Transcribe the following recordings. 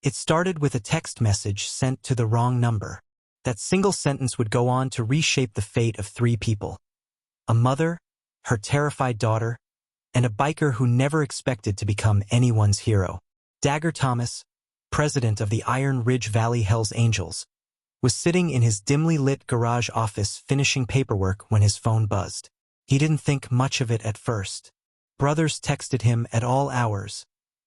It started with a text message sent to the wrong number. That single sentence would go on to reshape the fate of 3 people. A mother, her terrified daughter, and a biker who never expected to become anyone's hero. Dagger Thomas, president of the Iron Ridge Valley Hells Angels, was sitting in his dimly lit garage office finishing paperwork when his phone buzzed. He didn't think much of it at first. Brothers texted him at all hours,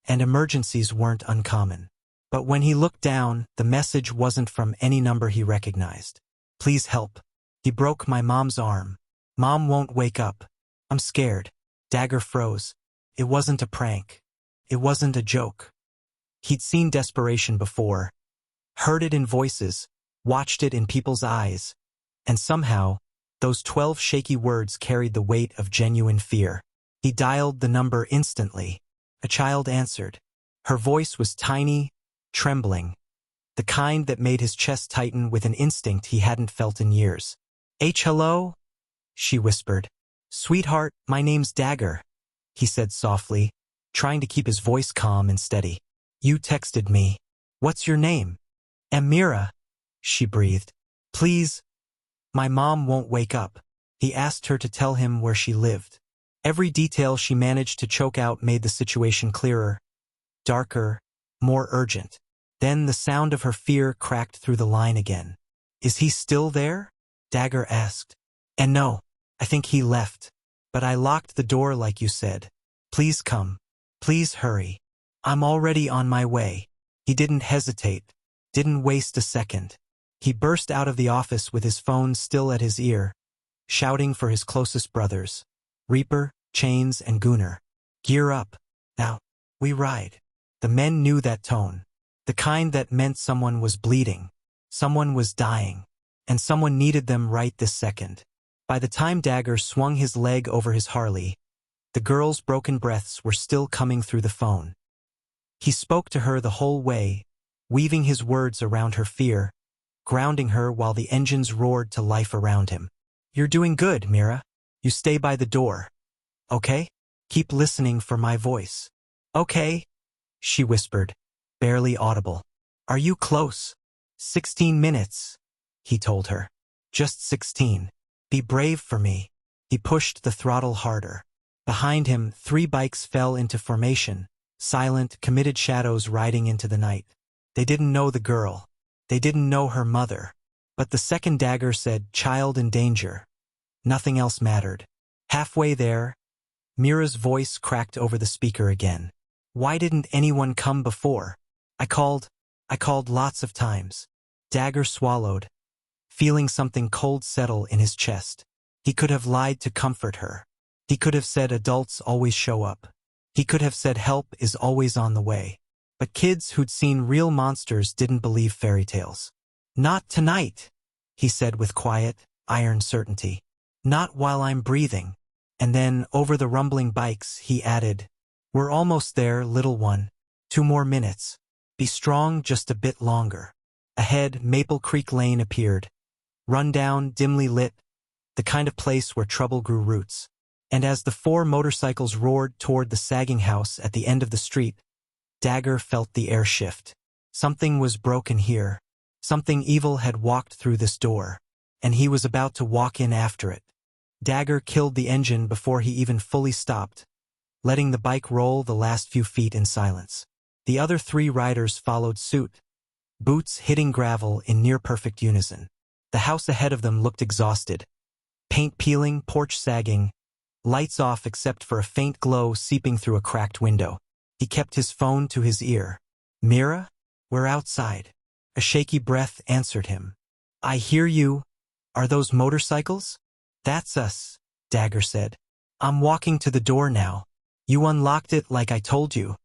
and emergencies weren't uncommon. But when he looked down, the message wasn't from any number he recognized. Please help. He broke my mom's arm. Mom won't wake up. I'm scared. Dagger froze. It wasn't a prank. It wasn't a joke. He'd seen desperation before, heard it in voices, watched it in people's eyes, and somehow, those 12 shaky words carried the weight of genuine fear. He dialed the number instantly. A child answered. Her voice was tiny, trembling, the kind that made his chest tighten with an instinct he hadn't felt in years. Hello? She whispered. Sweetheart, my name's Dagger, he said softly, trying to keep his voice calm and steady. You texted me. What's your name? Amira, she breathed. Please. My mom won't wake up. He asked her to tell him where she lived. Every detail she managed to choke out made the situation clearer, darker, more urgent. Then the sound of her fear cracked through the line again. Is he still there? Dagger asked. And no, I think he left. But I locked the door like you said. Please come. Please hurry. I'm already on my way. He didn't hesitate, didn't waste a second. He burst out of the office with his phone still at his ear, shouting for his closest brothers, Reaper, Chains, and Gunner. Gear up. Now, we ride. The men knew that tone, the kind that meant someone was bleeding, someone was dying, and someone needed them right this second. By the time Dagger swung his leg over his Harley, the girl's broken breaths were still coming through the phone. He spoke to her the whole way, weaving his words around her fear, grounding her while the engines roared to life around him. You're doing good, Mira. You stay by the door. Okay? Keep listening for my voice. Okay? She whispered, barely audible. Are you close? 16 minutes, he told her. Just 16. Be brave for me. He pushed the throttle harder. Behind him, 3 bikes fell into formation, silent, committed shadows riding into the night. They didn't know the girl. They didn't know her mother. But the second Dagger said, child in danger. Nothing else mattered. Halfway there, Mira's voice cracked over the speaker again. Why didn't anyone come before? I called lots of times. Dagger swallowed, feeling something cold settle in his chest. He could have lied to comfort her. He could have said adults always show up. He could have said help is always on the way. But kids who'd seen real monsters didn't believe fairy tales. Not tonight, he said with quiet, iron certainty. Not while I'm breathing. And then, over the rumbling bikes, he added, We're almost there, little one. 2 more minutes. Be strong just a bit longer. Ahead, Maple Creek Lane appeared. Run down, dimly lit, the kind of place where trouble grew roots. And as the 4 motorcycles roared toward the sagging house at the end of the street, Dagger felt the air shift. Something was broken here. Something evil had walked through this door, and he was about to walk in after it. Dagger killed the engine before he even fully stopped, letting the bike roll the last few feet in silence. The other 3 riders followed suit, boots hitting gravel in near-perfect unison. The house ahead of them looked exhausted. Paint peeling, porch sagging, lights off except for a faint glow seeping through a cracked window. He kept his phone to his ear. Mira? We're outside. A shaky breath answered him. I hear you. Are those motorcycles? That's us, Dagger said. I'm walking to the door now. You unlocked it like I told you.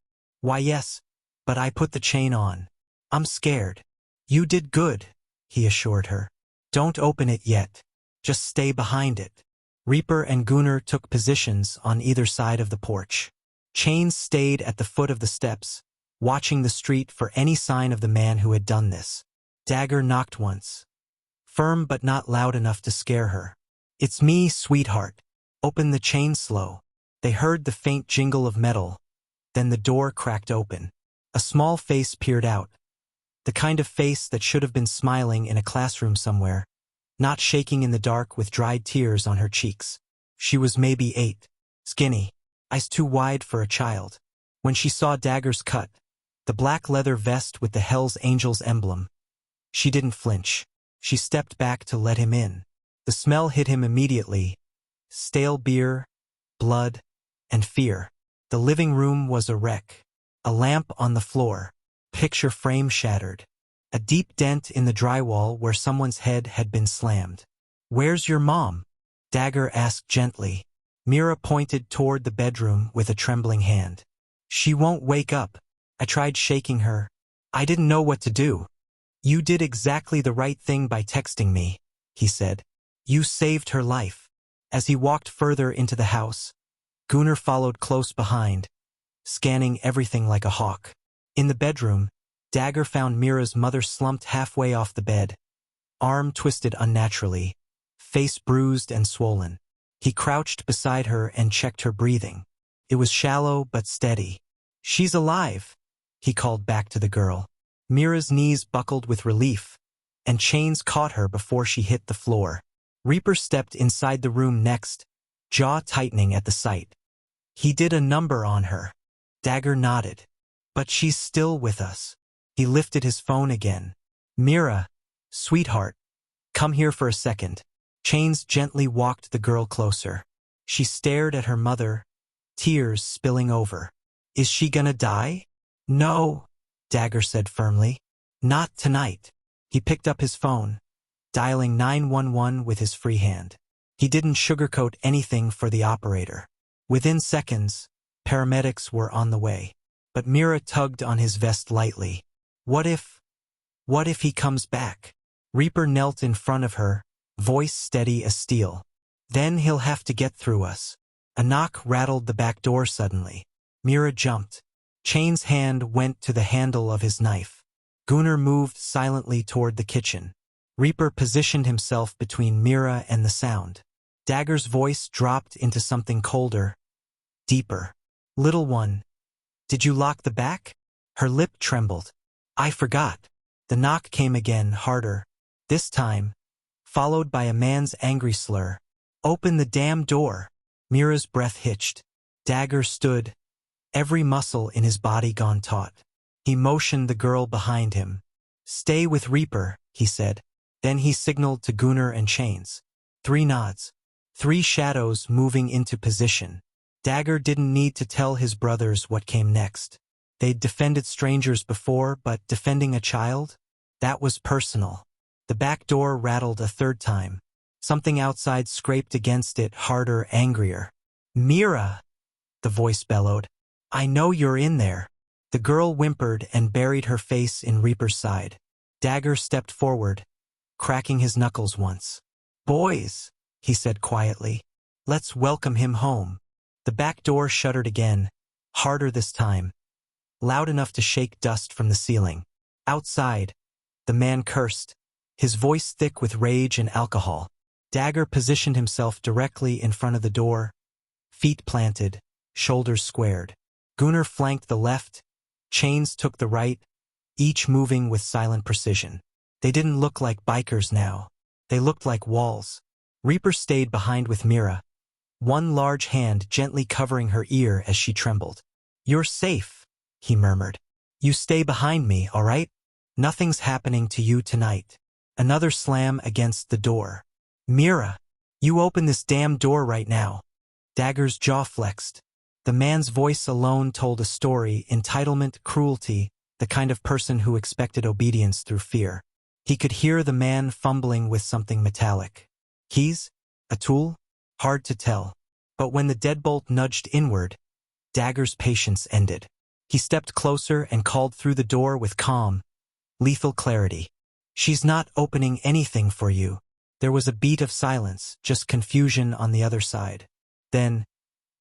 Why yes, but I put the chain on. I'm scared. You did good, he assured her. Don't open it yet. Just stay behind it. Reaper and Gunner took positions on either side of the porch. Chains stayed at the foot of the steps, watching the street for any sign of the man who had done this. Dagger knocked once. Firm but not loud enough to scare her. It's me, sweetheart. Open the chain slow. They heard the faint jingle of metal. Then the door cracked open. A small face peered out, the kind of face that should have been smiling in a classroom somewhere, not shaking in the dark with dried tears on her cheeks. She was maybe 8, skinny, eyes too wide for a child. When she saw Dagger's cut, the black leather vest with the Hell's Angels emblem, she didn't flinch. She stepped back to let him in. The smell hit him immediately. Stale beer, blood, and fear. The living room was a wreck. A lamp on the floor. Picture frame shattered. A deep dent in the drywall where someone's head had been slammed. "Where's your mom?" Dagger asked gently. Mira pointed toward the bedroom with a trembling hand. "She won't wake up. I tried shaking her. I didn't know what to do." "You did exactly the right thing by texting me," he said. "You saved her life." As he walked further into the house, Gunnar followed close behind, scanning everything like a hawk. In the bedroom, Dagger found Mira's mother slumped halfway off the bed, arm twisted unnaturally, face bruised and swollen. He crouched beside her and checked her breathing. It was shallow but steady. "She's alive," he called back to the girl. Mira's knees buckled with relief, and chains caught her before she hit the floor. Reaper stepped inside the room next, jaw tightening at the sight. "He did a number on her." Dagger nodded. "But she's still with us." He lifted his phone again. "Mira, sweetheart, come here for a second." Chains gently walked the girl closer. She stared at her mother, tears spilling over. "Is she gonna die?" "No," Dagger said firmly. "Not tonight." He picked up his phone, dialing 911 with his free hand. He didn't sugarcoat anything for the operator. Within seconds, paramedics were on the way. But Mira tugged on his vest lightly. What if he comes back?" Reaper knelt in front of her, voice steady as steel. "Then he'll have to get through us." A knock rattled the back door suddenly. Mira jumped. Chain's hand went to the handle of his knife. Gunnar moved silently toward the kitchen. Reaper positioned himself between Mira and the sound. Dagger's voice dropped into something colder, deeper. "Little one, did you lock the back?" Her lip trembled. "I forgot." The knock came again, harder. This time, followed by a man's angry slur. "Open the damn door." Mira's breath hitched. Dagger stood, every muscle in his body gone taut. He motioned the girl behind him. "Stay with Reaper," he said. Then he signaled to Gunnar and Chains. 3 nods. 3 shadows moving into position. Dagger didn't need to tell his brothers what came next. They'd defended strangers before, but defending a child? That was personal. The back door rattled a 3rd time. Something outside scraped against it, harder, angrier. "Mira!" the voice bellowed. "I know you're in there." The girl whimpered and buried her face in Reaper's side. Dagger stepped forward, cracking his knuckles once. "Boys," he said quietly, "let's welcome him home." The back door shuddered again, harder this time, loud enough to shake dust from the ceiling. Outside, the man cursed, his voice thick with rage and alcohol. Dagger positioned himself directly in front of the door, feet planted, shoulders squared. Gunnar flanked the left, Chains took the right, each moving with silent precision. They didn't look like bikers now. They looked like walls. Reaper stayed behind with Mira, one large hand gently covering her ear as she trembled. "You're safe," he murmured. "You stay behind me, all right? Nothing's happening to you tonight." Another slam against the door. "Mira, you open this damn door right now." Dagger's jaw flexed. The man's voice alone told a story: entitlement, cruelty, the kind of person who expected obedience through fear. He could hear the man fumbling with something metallic. Keys? A tool? Hard to tell. But when the deadbolt nudged inward, Dagger's patience ended. He stepped closer and called through the door with calm, lethal clarity. "She's not opening anything for you." There was a beat of silence, just confusion on the other side. Then,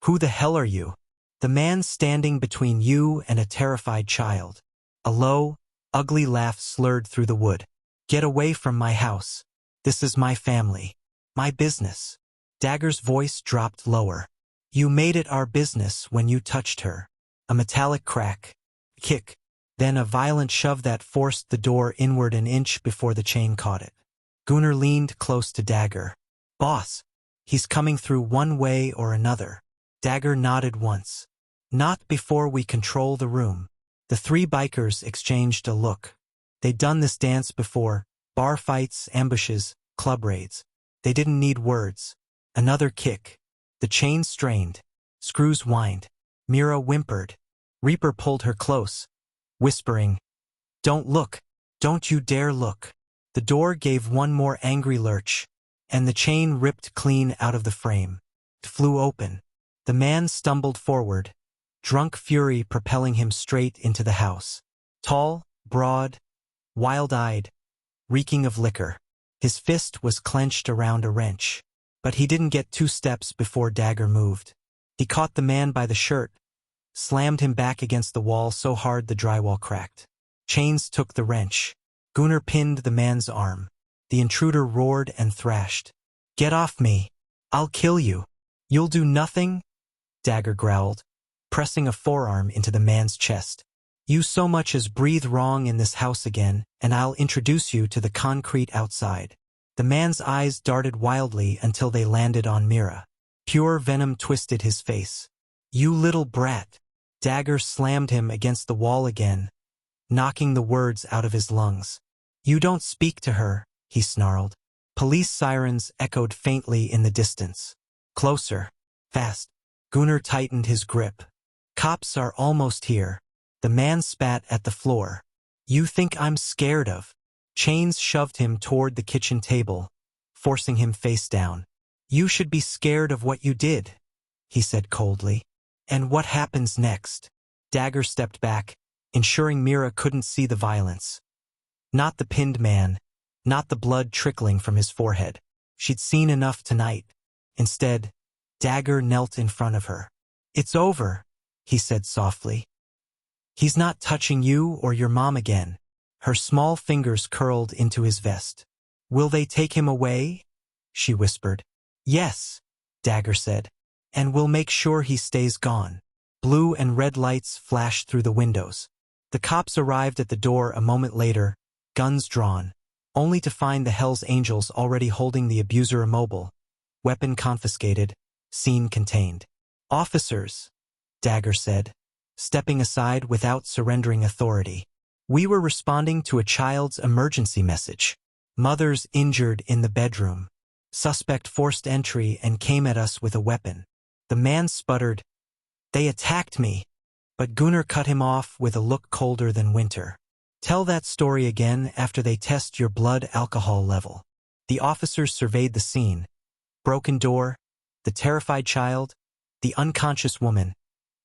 "Who the hell are you?" "The man standing between you and a terrified child." A low, ugly laugh slurred through the wood. "Get away from my house. This is my family. My business." Dagger's voice dropped lower. "You made it our business when you touched her." A metallic crack. Kick. Then a violent shove that forced the door inward an inch before the chain caught it. Gunnar leaned close to Dagger. "Boss, he's coming through one way or another." Dagger nodded once. "Not before we control the room." The three bikers exchanged a look. They'd done this dance before: bar fights, ambushes, club raids. They didn't need words. Another kick. The chain strained. Screws whined. Mira whimpered. Reaper pulled her close, whispering, "Don't look. Don't you dare look." The door gave one more angry lurch, and the chain ripped clean out of the frame. It flew open. The man stumbled forward, drunk fury propelling him straight into the house. Tall, broad, wild-eyed, reeking of liquor. His fist was clenched around a wrench. But he didn't get 2 steps before Dagger moved. He caught the man by the shirt, slammed him back against the wall so hard the drywall cracked. Chains took the wrench. Gunnar pinned the man's arm. The intruder roared and thrashed. "Get off me! I'll kill you!" "You'll do nothing?" Dagger growled, pressing a forearm into the man's chest. "You so much as breathe wrong in this house again, and I'll introduce you to the concrete outside." The man's eyes darted wildly until they landed on Mira. Pure venom twisted his face. "You little brat!" Dagger slammed him against the wall again, knocking the words out of his lungs. "You don't speak to her," he snarled. Police sirens echoed faintly in the distance. Closer. Fast. Gunnar tightened his grip. "Cops are almost here." The man spat at the floor. "You think I'm scared of?" Chains shoved him toward the kitchen table, forcing him face down. "You should be scared of what you did," he said coldly. "And what happens next?" Dagger stepped back, ensuring Mira couldn't see the violence. Not the pinned man, not the blood trickling from his forehead. She'd seen enough tonight. Instead, Dagger knelt in front of her. "It's over," he said softly. "He's not touching you or your mom again." Her small fingers curled into his vest. "Will they take him away?" she whispered. "Yes," Dagger said. "And we'll make sure he stays gone." Blue and red lights flashed through the windows. The cops arrived at the door a moment later, guns drawn, only to find the Hells Angels already holding the abuser immobile, weapon confiscated, scene contained. "Officers," Dagger said, stepping aside without surrendering authority. "We were responding to a child's emergency message. Mother's injured in the bedroom. Suspect forced entry and came at us with a weapon." The man sputtered, "They attacked me." But Gunnar cut him off with a look colder than winter. "Tell that story again after they test your blood alcohol level." The officers surveyed the scene. Broken door, the terrified child, the unconscious woman,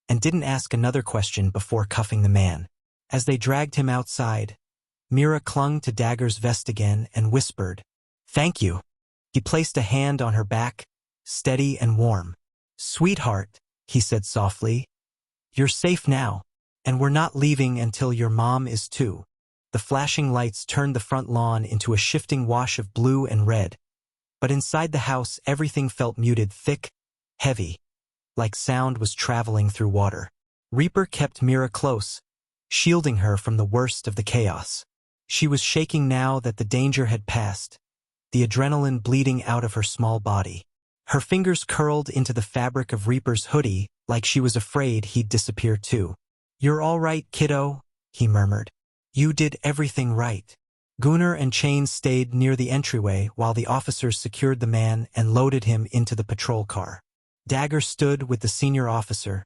and didn't ask another question before cuffing the man. As they dragged him outside, Mira clung to Dagger's vest again and whispered, "Thank you." He placed a hand on her back, steady and warm. "Sweetheart," he said softly, "you're safe now, and we're not leaving until your mom is too." The flashing lights turned the front lawn into a shifting wash of blue and red, but inside the house everything felt muted, thick, heavy, like sound was traveling through water. Reaper kept Mira close, shielding her from the worst of the chaos. She was shaking now that the danger had passed, the adrenaline bleeding out of her small body. Her fingers curled into the fabric of Reaper's hoodie like she was afraid he'd disappear too. "You're all right, kiddo," he murmured. "You did everything right." Gunnar and Chains stayed near the entryway while the officers secured the man and loaded him into the patrol car. Dagger stood with the senior officer,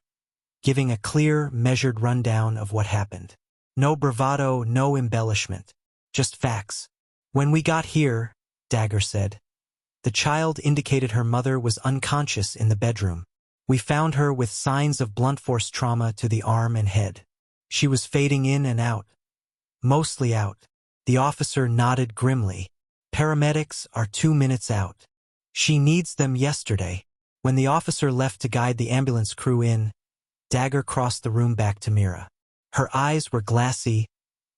giving a clear, measured rundown of what happened. No bravado, no embellishment, just facts. "When we got here," Dagger said, "the child indicated her mother was unconscious in the bedroom. We found her with signs of blunt force trauma to the arm and head. She was fading in and out. Mostly out." The officer nodded grimly. "Paramedics are 2 minutes out. She needs them yesterday." When the officer left to guide the ambulance crew in, Dagger crossed the room back to Mira. Her eyes were glassy,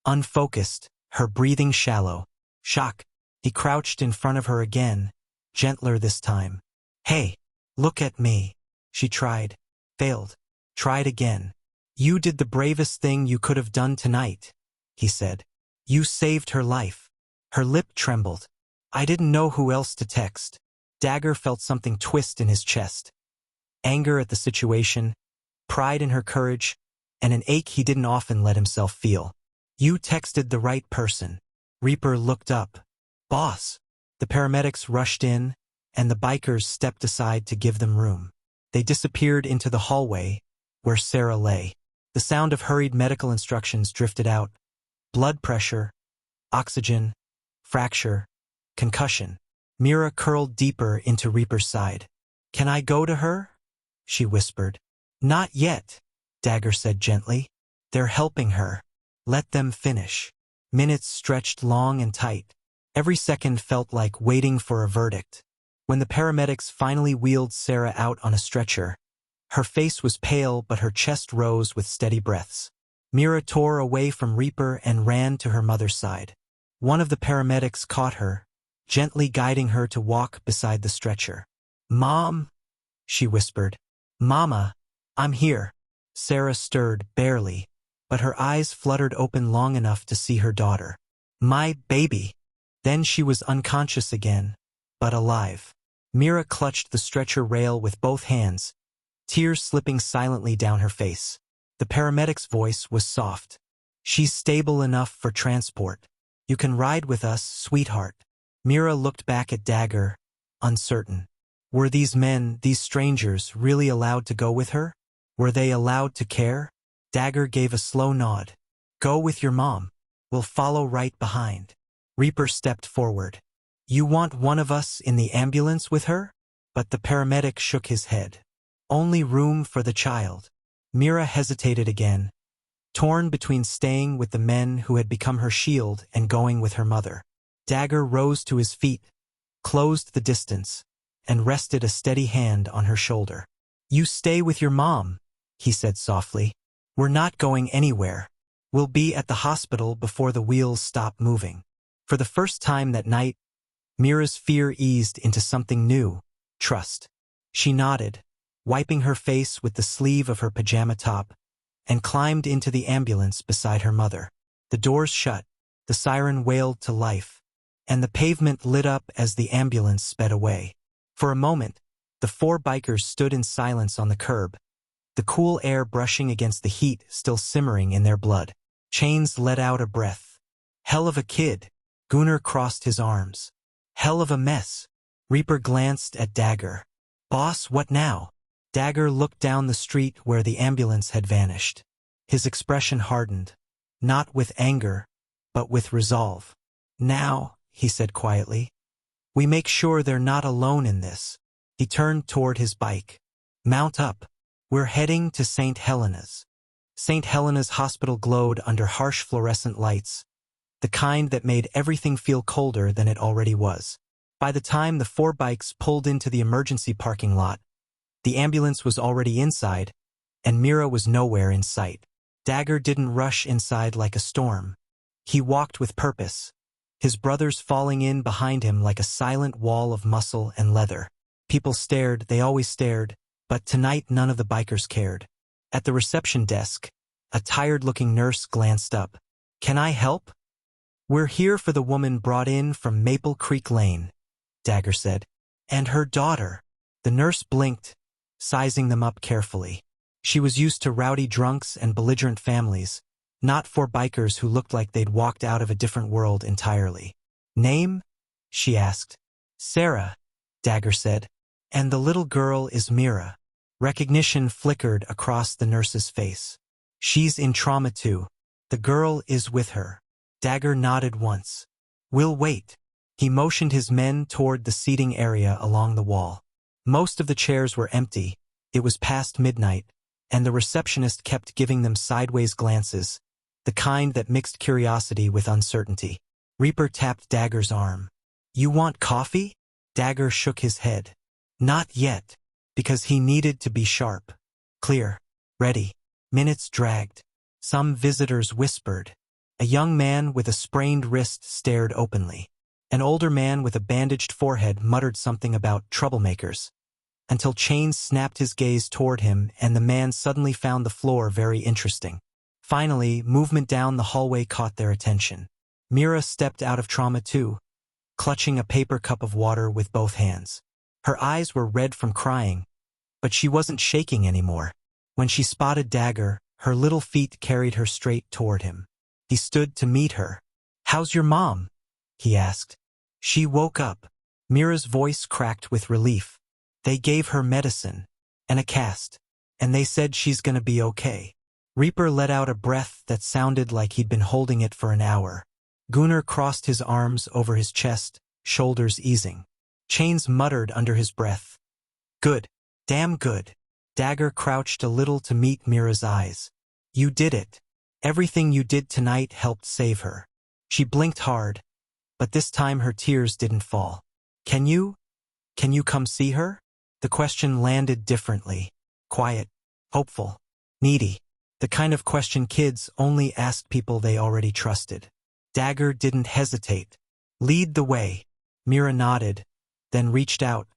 unfocused, her breathing shallow. Shock. He crouched in front of her again, gentler this time. "Hey, look at me." She tried, failed, tried again. "You did the bravest thing you could have done tonight," he said. "You saved her life." Her lip trembled. "I didn't know who else to text." Dagger felt something twist in his chest. Anger at the situation, pride in her courage, and an ache he didn't often let himself feel. "You texted the right person." Reaper looked up. "Boss." The paramedics rushed in, and the bikers stepped aside to give them room. They disappeared into the hallway, where Sarah lay. The sound of hurried medical instructions drifted out. Blood pressure, oxygen, fracture, concussion. Mira curled deeper into Reaper's side. "Can I go to her?" she whispered. "Not yet," Dagger said gently. "They're helping her. Let them finish." Minutes stretched long and tight. Every second felt like waiting for a verdict. When the paramedics finally wheeled Sarah out on a stretcher, her face was pale but her chest rose with steady breaths. Mira tore away from Reaper and ran to her mother's side. One of the paramedics caught her, gently guiding her to walk beside the stretcher. "Mom," she whispered. "Mama, I'm here." Sarah stirred barely, but her eyes fluttered open long enough to see her daughter. "My baby." Then she was unconscious again, but alive. Mira clutched the stretcher rail with both hands, tears slipping silently down her face. The paramedic's voice was soft. "She's stable enough for transport. You can ride with us, sweetheart." Mira looked back at Dagger, uncertain. Were these men, these strangers, really allowed to go with her? Were they allowed to care? Dagger gave a slow nod. "Go with your mom. We'll follow right behind." Reaper stepped forward. "You want one of us in the ambulance with her?" But the paramedic shook his head. "Only room for the child." Mira hesitated again, torn between staying with the men who had become her shield and going with her mother. Dagger rose to his feet, closed the distance, and rested a steady hand on her shoulder. "You stay with your mom," he said softly. "We're not going anywhere. We'll be at the hospital before the wheels stop moving." For the first time that night, Mira's fear eased into something new, trust. She nodded, wiping her face with the sleeve of her pajama top, and climbed into the ambulance beside her mother. The doors shut, the siren wailed to life, and the pavement lit up as the ambulance sped away. For a moment, the four bikers stood in silence on the curb, the cool air brushing against the heat still simmering in their blood. Chains let out a breath. "Hell of a kid." Gunnar crossed his arms. "Hell of a mess." Reaper glanced at Dagger. "Boss, what now?" Dagger looked down the street where the ambulance had vanished. His expression hardened, not with anger, but with resolve. "Now," he said quietly, "we make sure they're not alone in this." He turned toward his bike. "Mount up. We're heading to St. Helena's." St. Helena's hospital glowed under harsh fluorescent lights, the kind that made everything feel colder than it already was. By the time the four bikes pulled into the emergency parking lot, the ambulance was already inside, and Mira was nowhere in sight. Dagger didn't rush inside like a storm. He walked with purpose, his brothers falling in behind him like a silent wall of muscle and leather. People stared, they always stared, but tonight none of the bikers cared. At the reception desk, a tired-looking nurse glanced up. "Can I help?" "We're here for the woman brought in from Maple Creek Lane," Dagger said. "And her daughter." The nurse blinked, sizing them up carefully. She was used to rowdy drunks and belligerent families, not four bikers who looked like they'd walked out of a different world entirely. "Name?" she asked. "Sarah," Dagger said. "And the little girl is Mira." Recognition flickered across the nurse's face. "She's in trauma too. The girl is with her." Dagger nodded once. "We'll wait." He motioned his men toward the seating area along the wall. Most of the chairs were empty. It was past midnight, and the receptionist kept giving them sideways glances, the kind that mixed curiosity with uncertainty. Reaper tapped Dagger's arm. "You want coffee?" Dagger shook his head. "Not yet," because he needed to be sharp. Clear. Ready. Minutes dragged. Some visitors whispered. A young man with a sprained wrist stared openly. An older man with a bandaged forehead muttered something about troublemakers. until Chains snapped his gaze toward him and the man suddenly found the floor very interesting. Finally, movement down the hallway caught their attention. Mira stepped out of trauma too, clutching a paper cup of water with both hands. Her eyes were red from crying, but she wasn't shaking anymore. When she spotted Dagger, her little feet carried her straight toward him. He stood to meet her. "How's your mom?" he asked. She woke up. Mira's voice cracked with relief. "They gave her medicine and a cast, and they said she's gonna be okay." Reaper let out a breath that sounded like he'd been holding it for an hour. Gunnar crossed his arms over his chest, shoulders easing. Chains muttered under his breath. "Good. Damn good." Dagger crouched a little to meet Mira's eyes. "You did it. Everything you did tonight helped save her." She blinked hard, but this time her tears didn't fall. Can you come see her?" The question landed differently. Quiet, hopeful, needy. The kind of question kids only asked people they already trusted. Dagger didn't hesitate. "Lead the way." Mira nodded, then reached out,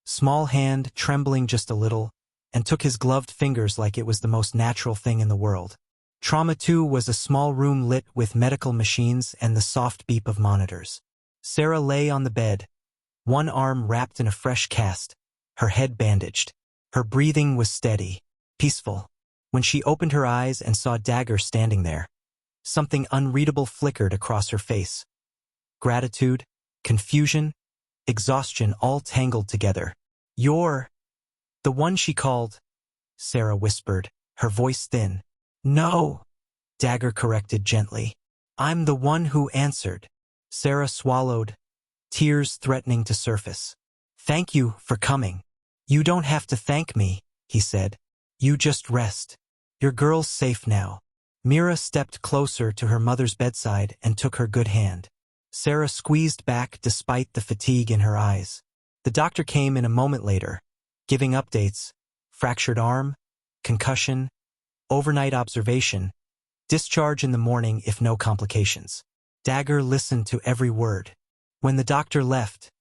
small hand trembling just a little, and took his gloved fingers like it was the most natural thing in the world. Trauma 2 was a small room lit with medical machines and the soft beep of monitors. Sarah lay on the bed, one arm wrapped in a fresh cast, her head bandaged. Her breathing was steady, peaceful. When she opened her eyes and saw Dagger standing there, something unreadable flickered across her face. Gratitude, confusion, exhaustion all tangled together. "You're the one she called," Sarah whispered, her voice thin. "No," Dagger corrected gently. "I'm the one who answered." Sarah swallowed, tears threatening to surface. "Thank you for coming." "You don't have to thank me," he said. "You just rest. Your girl's safe now." Mira stepped closer to her mother's bedside and took her good hand. Sarah squeezed back despite the fatigue in her eyes. The doctor came in a moment later, giving updates: fractured arm, concussion, overnight observation, discharge in the morning if no complications. Dagger listened to every word. When the doctor left,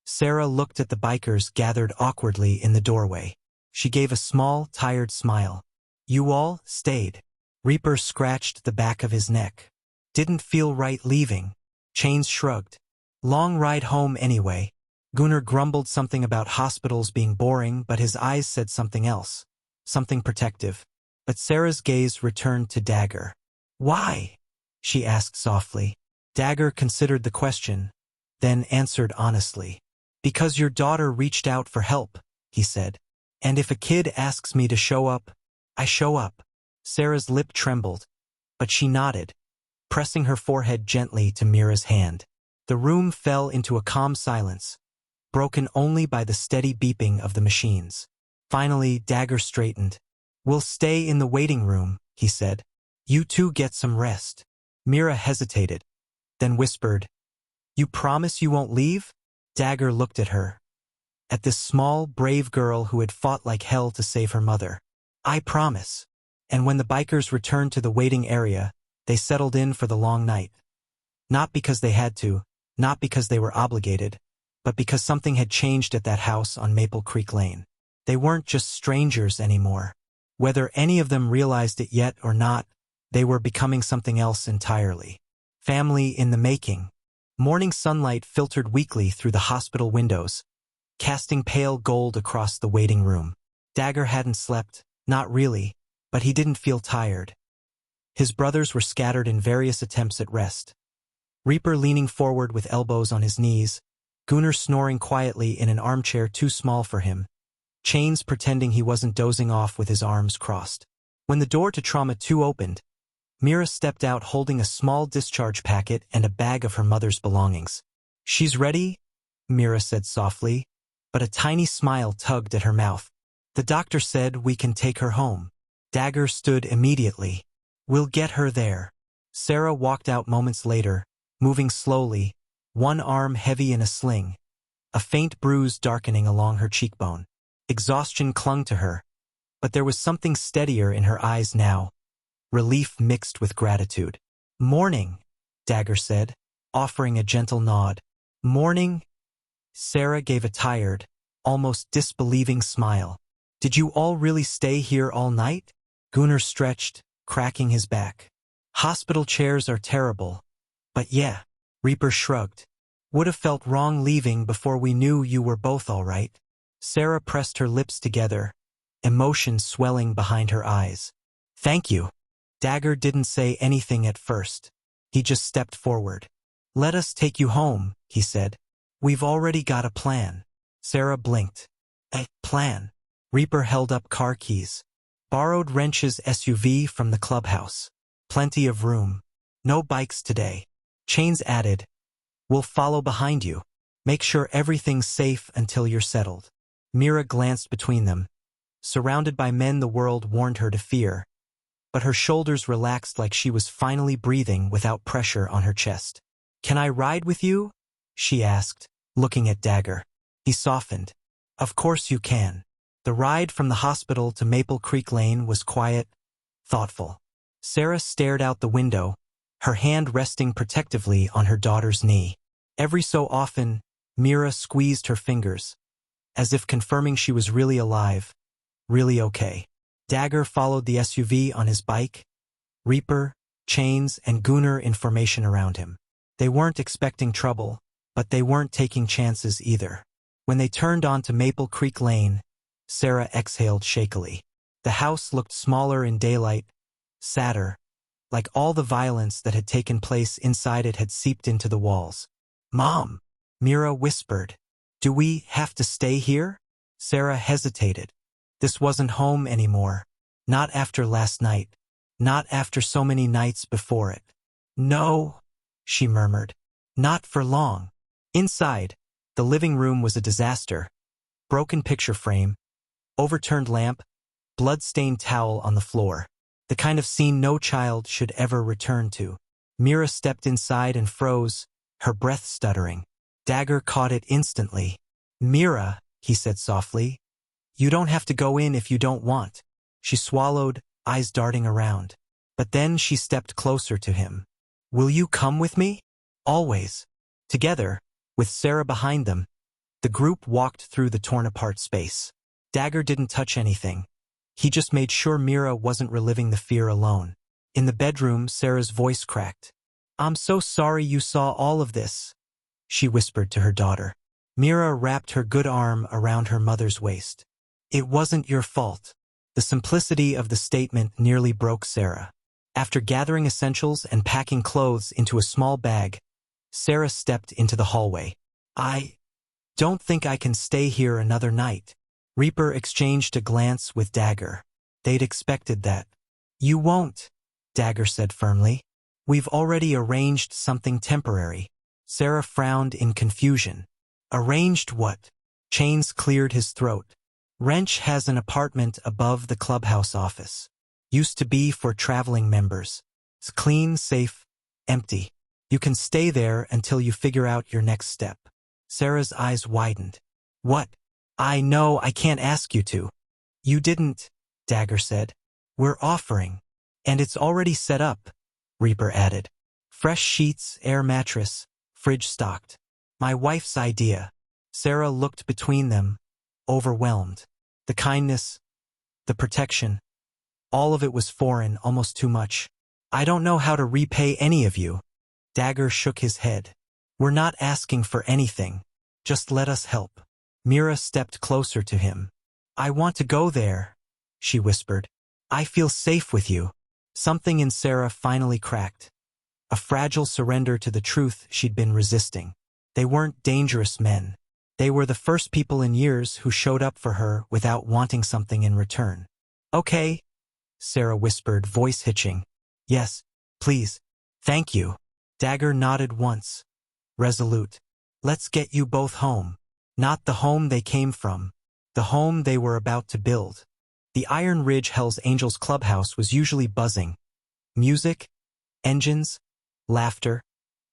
Sarah looked at the bikers gathered awkwardly in the doorway. She gave a small, tired smile. "You all stayed." Reaper scratched the back of his neck. "Didn't feel right leaving." Chains shrugged. "Long ride home anyway." Gunnar grumbled something about hospitals being boring, but his eyes said something else, something protective. But Sarah's gaze returned to Dagger. "Why?" she asked softly. Dagger considered the question, then answered honestly. "Because your daughter reached out for help," he said. "And if a kid asks me to show up, I show up." Sarah's lip trembled, but she nodded, pressing her forehead gently to Mira's hand. The room fell into a calm silence, broken only by the steady beeping of the machines. Finally, Dagger straightened. "We'll stay in the waiting room," he said. "You two get some rest." Mira hesitated, then whispered, "You promise you won't leave?" Dagger looked at her, at this small, brave girl who had fought like hell to save her mother. "I promise." And when the bikers returned to the waiting area, they settled in for the long night. Not because they had to, not because they were obligated, but because something had changed at that house on Maple Creek Lane. They weren't just strangers anymore. Whether any of them realized it yet or not, they were becoming something else entirely. Family in the making. Morning sunlight filtered weakly through the hospital windows, casting pale gold across the waiting room. Dagger hadn't slept, not really, but he didn't feel tired. His brothers were scattered in various attempts at rest. Reaper leaning forward with elbows on his knees, Gunnar snoring quietly in an armchair too small for him, Chains pretending he wasn't dozing off with his arms crossed. When the door to Trauma 2 opened, Mira stepped out holding a small discharge packet and a bag of her mother's belongings. "She's ready," Mira said softly, but a tiny smile tugged at her mouth. "The doctor said we can take her home." Dagger stood immediately. "We'll get her there." Sarah walked out moments later, moving slowly, one arm heavy in a sling, a faint bruise darkening along her cheekbone. Exhaustion clung to her, but there was something steadier in her eyes now, relief mixed with gratitude. "Morning," Dagger said, offering a gentle nod. "Morning." Sarah gave a tired, almost disbelieving smile. Did you all really stay here all night? Gunnar stretched, cracking his back. Hospital chairs are terrible. But yeah, Reaper shrugged. Would have felt wrong leaving before we knew you were both all right. Sarah pressed her lips together, emotion swelling behind her eyes. Thank you. Dagger didn't say anything at first. He just stepped forward. Let us take you home, he said. We've already got a plan. Sarah blinked. A plan? Reaper held up car keys. Borrowed Wrench's SUV from the clubhouse. Plenty of room. No bikes today. Chains added. We'll follow behind you. Make sure everything's safe until you're settled. Mira glanced between them. Surrounded by men the world warned her to fear, but her shoulders relaxed like she was finally breathing without pressure on her chest. Can I ride with you? She asked, looking at Dagger. He softened. Of course you can. The ride from the hospital to Maple Creek Lane was quiet, thoughtful. Sarah stared out the window, her hand resting protectively on her daughter's knee. Every so often, Mira squeezed her fingers, as if confirming she was really alive, really okay. Dagger followed the SUV on his bike, Reaper, Chains, and Gunnar in formation around him. They weren't expecting trouble, but they weren't taking chances either. When they turned onto Maple Creek Lane, Sarah exhaled shakily. The house looked smaller in daylight, sadder, like all the violence that had taken place inside it had seeped into the walls. Mom, Mira whispered. Do we have to stay here? Sarah hesitated. This wasn't home anymore. Not after last night. Not after so many nights before it. No, she murmured. Not for long. Inside, the living room was a disaster. Broken picture frame, overturned lamp, blood-stained towel on the floor. The kind of scene no child should ever return to. Mira stepped inside and froze, her breath stuttering. Dagger caught it instantly. Mira, he said softly. You don't have to go in if you don't want. She swallowed, eyes darting around. But then she stepped closer to him. Will you come with me? Always. Together, with Sarah behind them, the group walked through the torn-apart space. Dagger didn't touch anything. He just made sure Mira wasn't reliving the fear alone. In the bedroom, Sarah's voice cracked. I'm so sorry you saw all of this, she whispered to her daughter. Mira wrapped her good arm around her mother's waist. It wasn't your fault. The simplicity of the statement nearly broke Sarah. After gathering essentials and packing clothes into a small bag, Sarah stepped into the hallway. I don't think I can stay here another night. Reaper exchanged a glance with Dagger. They'd expected that. You won't, Dagger said firmly. We've already arranged something temporary. Sarah frowned in confusion. Arranged what? Chains cleared his throat. Wrench has an apartment above the clubhouse office. Used to be for traveling members. It's clean, safe, empty. You can stay there until you figure out your next step. Sarah's eyes widened. What? I know I can't ask you to. You didn't, Dagger said. We're offering. And it's already set up, Reaper added. Fresh sheets, air mattress, fridge stocked. My wife's idea. Sarah looked between them, overwhelmed. The kindness, the protection, all of it was foreign, almost too much. I don't know how to repay any of you. Dagger shook his head. We're not asking for anything. Just let us help. Mira stepped closer to him. I want to go there, she whispered. I feel safe with you. Something in Sarah finally cracked. A fragile surrender to the truth she'd been resisting. They weren't dangerous men. They were the first people in years who showed up for her without wanting something in return. Okay, Sarah whispered, voice hitching. Yes, please. Thank you. Dagger nodded once. Resolute. Let's get you both home. Not the home they came from. The home they were about to build. The Iron Ridge Hells Angels clubhouse was usually buzzing. Music, engines, laughter,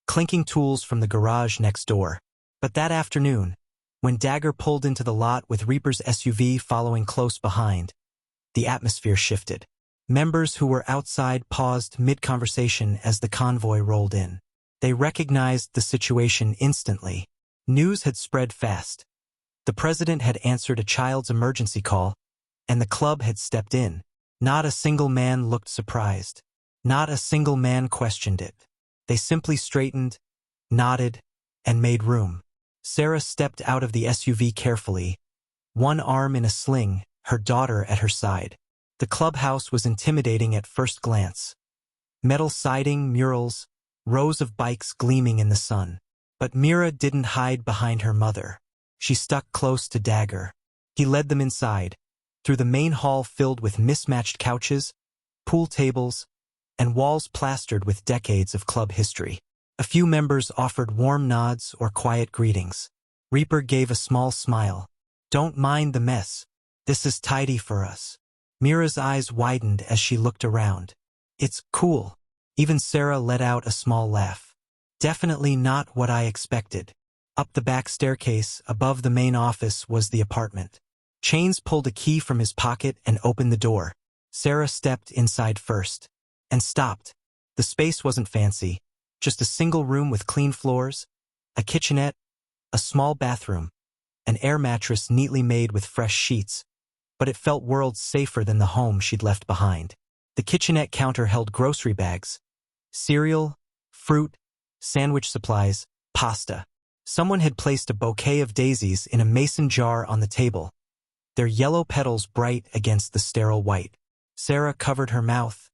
clinking tools from the garage next door. But that afternoon, when Dagger pulled into the lot with Reaper's SUV following close behind, the atmosphere shifted. Members who were outside paused mid-conversation as the convoy rolled in. They recognized the situation instantly. News had spread fast. The president had answered a child's emergency call, and the club had stepped in. Not a single man looked surprised. Not a single man questioned it. They simply straightened, nodded, and made room. Sarah stepped out of the SUV carefully, one arm in a sling, her daughter at her side. The clubhouse was intimidating at first glance. Metal siding, murals, rows of bikes gleaming in the sun. But Mira didn't hide behind her mother. She stuck close to Dagger. He led them inside, through the main hall filled with mismatched couches, pool tables, and walls plastered with decades of club history. A few members offered warm nods or quiet greetings. Reaper gave a small smile. "Don't mind the mess. This is tidy for us." Mira's eyes widened as she looked around. "It's cool." Even Sarah let out a small laugh. "Definitely not what I expected." Up the back staircase, above the main office, was the apartment. Chains pulled a key from his pocket and opened the door. Sarah stepped inside first. And stopped. The space wasn't fancy. Just a single room with clean floors, a kitchenette, a small bathroom, an air mattress neatly made with fresh sheets. But it felt worlds safer than the home she'd left behind. The kitchenette counter held grocery bags, cereal, fruit, sandwich supplies, pasta. Someone had placed a bouquet of daisies in a mason jar on the table, their yellow petals bright against the sterile white. Sarah covered her mouth,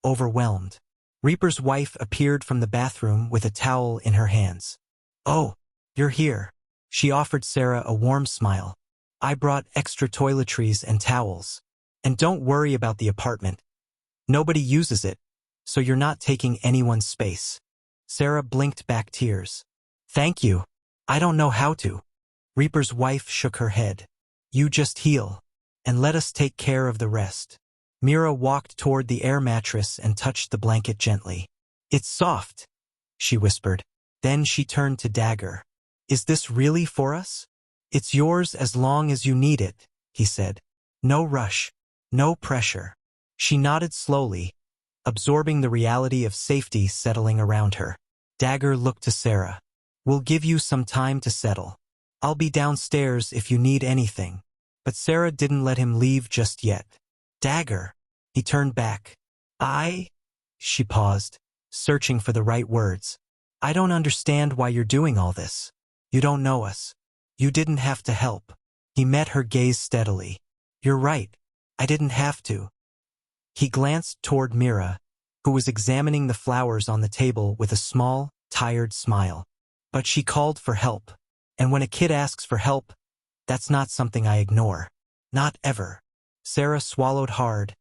overwhelmed. Reaper's wife appeared from the bathroom with a towel in her hands. "Oh, you're here." She offered Sarah a warm smile. "I brought extra toiletries and towels. And don't worry about the apartment. Nobody uses it, so you're not taking anyone's space." Sarah blinked back tears. "Thank you. I don't know how to." Reaper's wife shook her head. "You just heal, and let us take care of the rest." Mira walked toward the air mattress and touched the blanket gently. "It's soft," she whispered. Then she turned to Dagger. "Is this really for us?" "It's yours as long as you need it," he said. "No rush, no pressure." She nodded slowly, absorbing the reality of safety settling around her. Dagger looked to Sarah. "We'll give you some time to settle. I'll be downstairs if you need anything." But Sarah didn't let him leave just yet. "Dagger." He turned back. She paused, searching for the right words. "I don't understand why you're doing all this. You don't know us. You didn't have to help." He met her gaze steadily. "You're right. I didn't have to." He glanced toward Mira, who was examining the flowers on the table with a small, tired smile. "But she called for help. And when a kid asks for help, that's not something I ignore. Not ever." Sarah swallowed hard,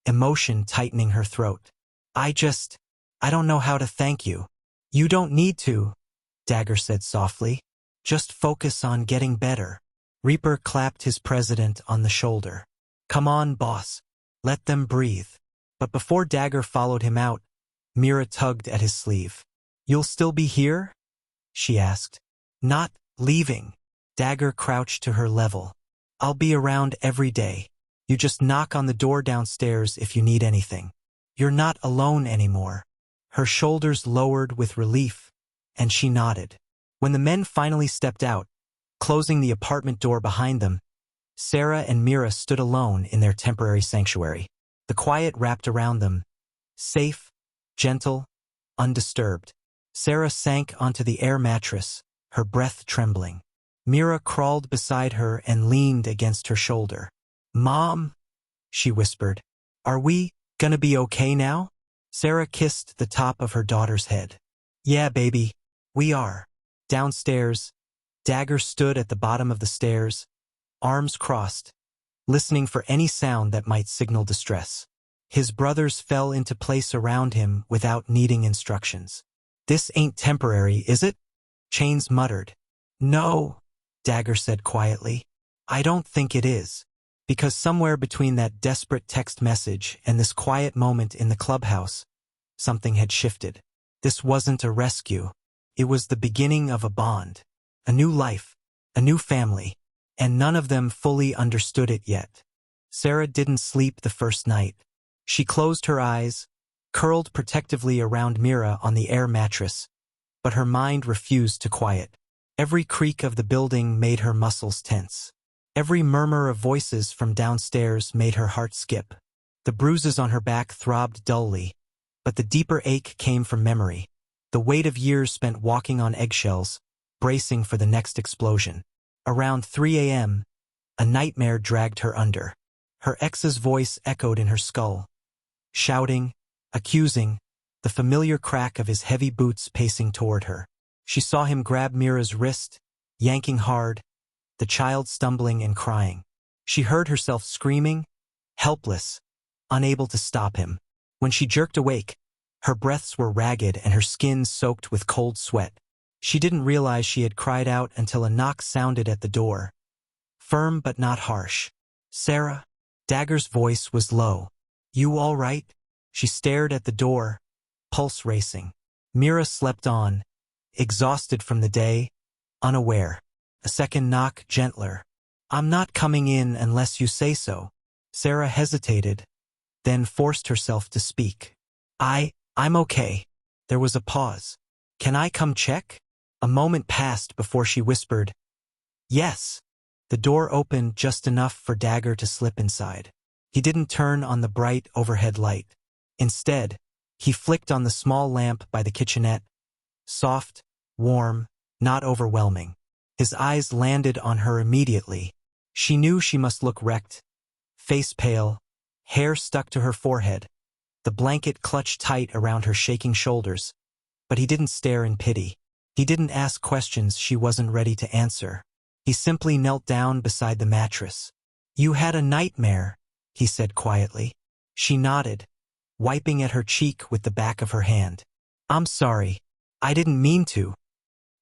emotion tightening her throat. I don't know how to thank you." "You don't need to," Dagger said softly. "Just focus on getting better." Reaper clapped his president on the shoulder. "Come on, boss. Let them breathe." But before Dagger followed him out, Mira tugged at his sleeve. "You'll still be here?" she asked. "Not leaving." Dagger crouched to her level. "I'll be around every day. You just knock on the door downstairs if you need anything. You're not alone anymore." Her shoulders lowered with relief, and she nodded. When the men finally stepped out, closing the apartment door behind them, Sarah and Mira stood alone in their temporary sanctuary. The quiet wrapped around them, safe, gentle, undisturbed. Sarah sank onto the air mattress, her breath trembling. Mira crawled beside her and leaned against her shoulder. "Mom," she whispered, "are we gonna be okay now?" Sarah kissed the top of her daughter's head. "Yeah, baby, we are." Downstairs, Dagger stood at the bottom of the stairs, arms crossed, listening for any sound that might signal distress. His brothers fell into place around him without needing instructions. "This ain't temporary, is it?" Chains muttered. "No," Dagger said quietly. "I don't think it is." Because somewhere between that desperate text message and this quiet moment in the clubhouse, something had shifted. This wasn't a rescue. It was the beginning of a bond, a new life, a new family, and none of them fully understood it yet. Sarah didn't sleep the first night. She closed her eyes, curled protectively around Mira on the air mattress, but her mind refused to quiet. Every creak of the building made her muscles tense. Every murmur of voices from downstairs made her heart skip. The bruises on her back throbbed dully, but the deeper ache came from memory, the weight of years spent walking on eggshells, bracing for the next explosion. Around 3 a.m., a nightmare dragged her under. Her ex's voice echoed in her skull, shouting, accusing, the familiar crack of his heavy boots pacing toward her. She saw him grab Mira's wrist, yanking hard, the child stumbling and crying. She heard herself screaming, helpless, unable to stop him. When she jerked awake, her breaths were ragged and her skin soaked with cold sweat. She didn't realize she had cried out until a knock sounded at the door. Firm but not harsh. "Sarah?" Dagger's voice was low. "You all right?" She stared at the door, pulse racing. Mira slept on, exhausted from the day, unaware. A second knock, gentler. "I'm not coming in unless you say so." Sarah hesitated, then forced herself to speak. I'm okay." There was a pause. "Can I come check?" A moment passed before she whispered, "Yes." The door opened just enough for Dagger to slip inside. He didn't turn on the bright overhead light. Instead, he flicked on the small lamp by the kitchenette, soft, warm, not overwhelming. His eyes landed on her immediately. She knew she must look wrecked, face pale, hair stuck to her forehead, the blanket clutched tight around her shaking shoulders. But he didn't stare in pity. He didn't ask questions she wasn't ready to answer. He simply knelt down beside the mattress. "You had a nightmare," he said quietly. She nodded, wiping at her cheek with the back of her hand. "I'm sorry. I didn't mean to."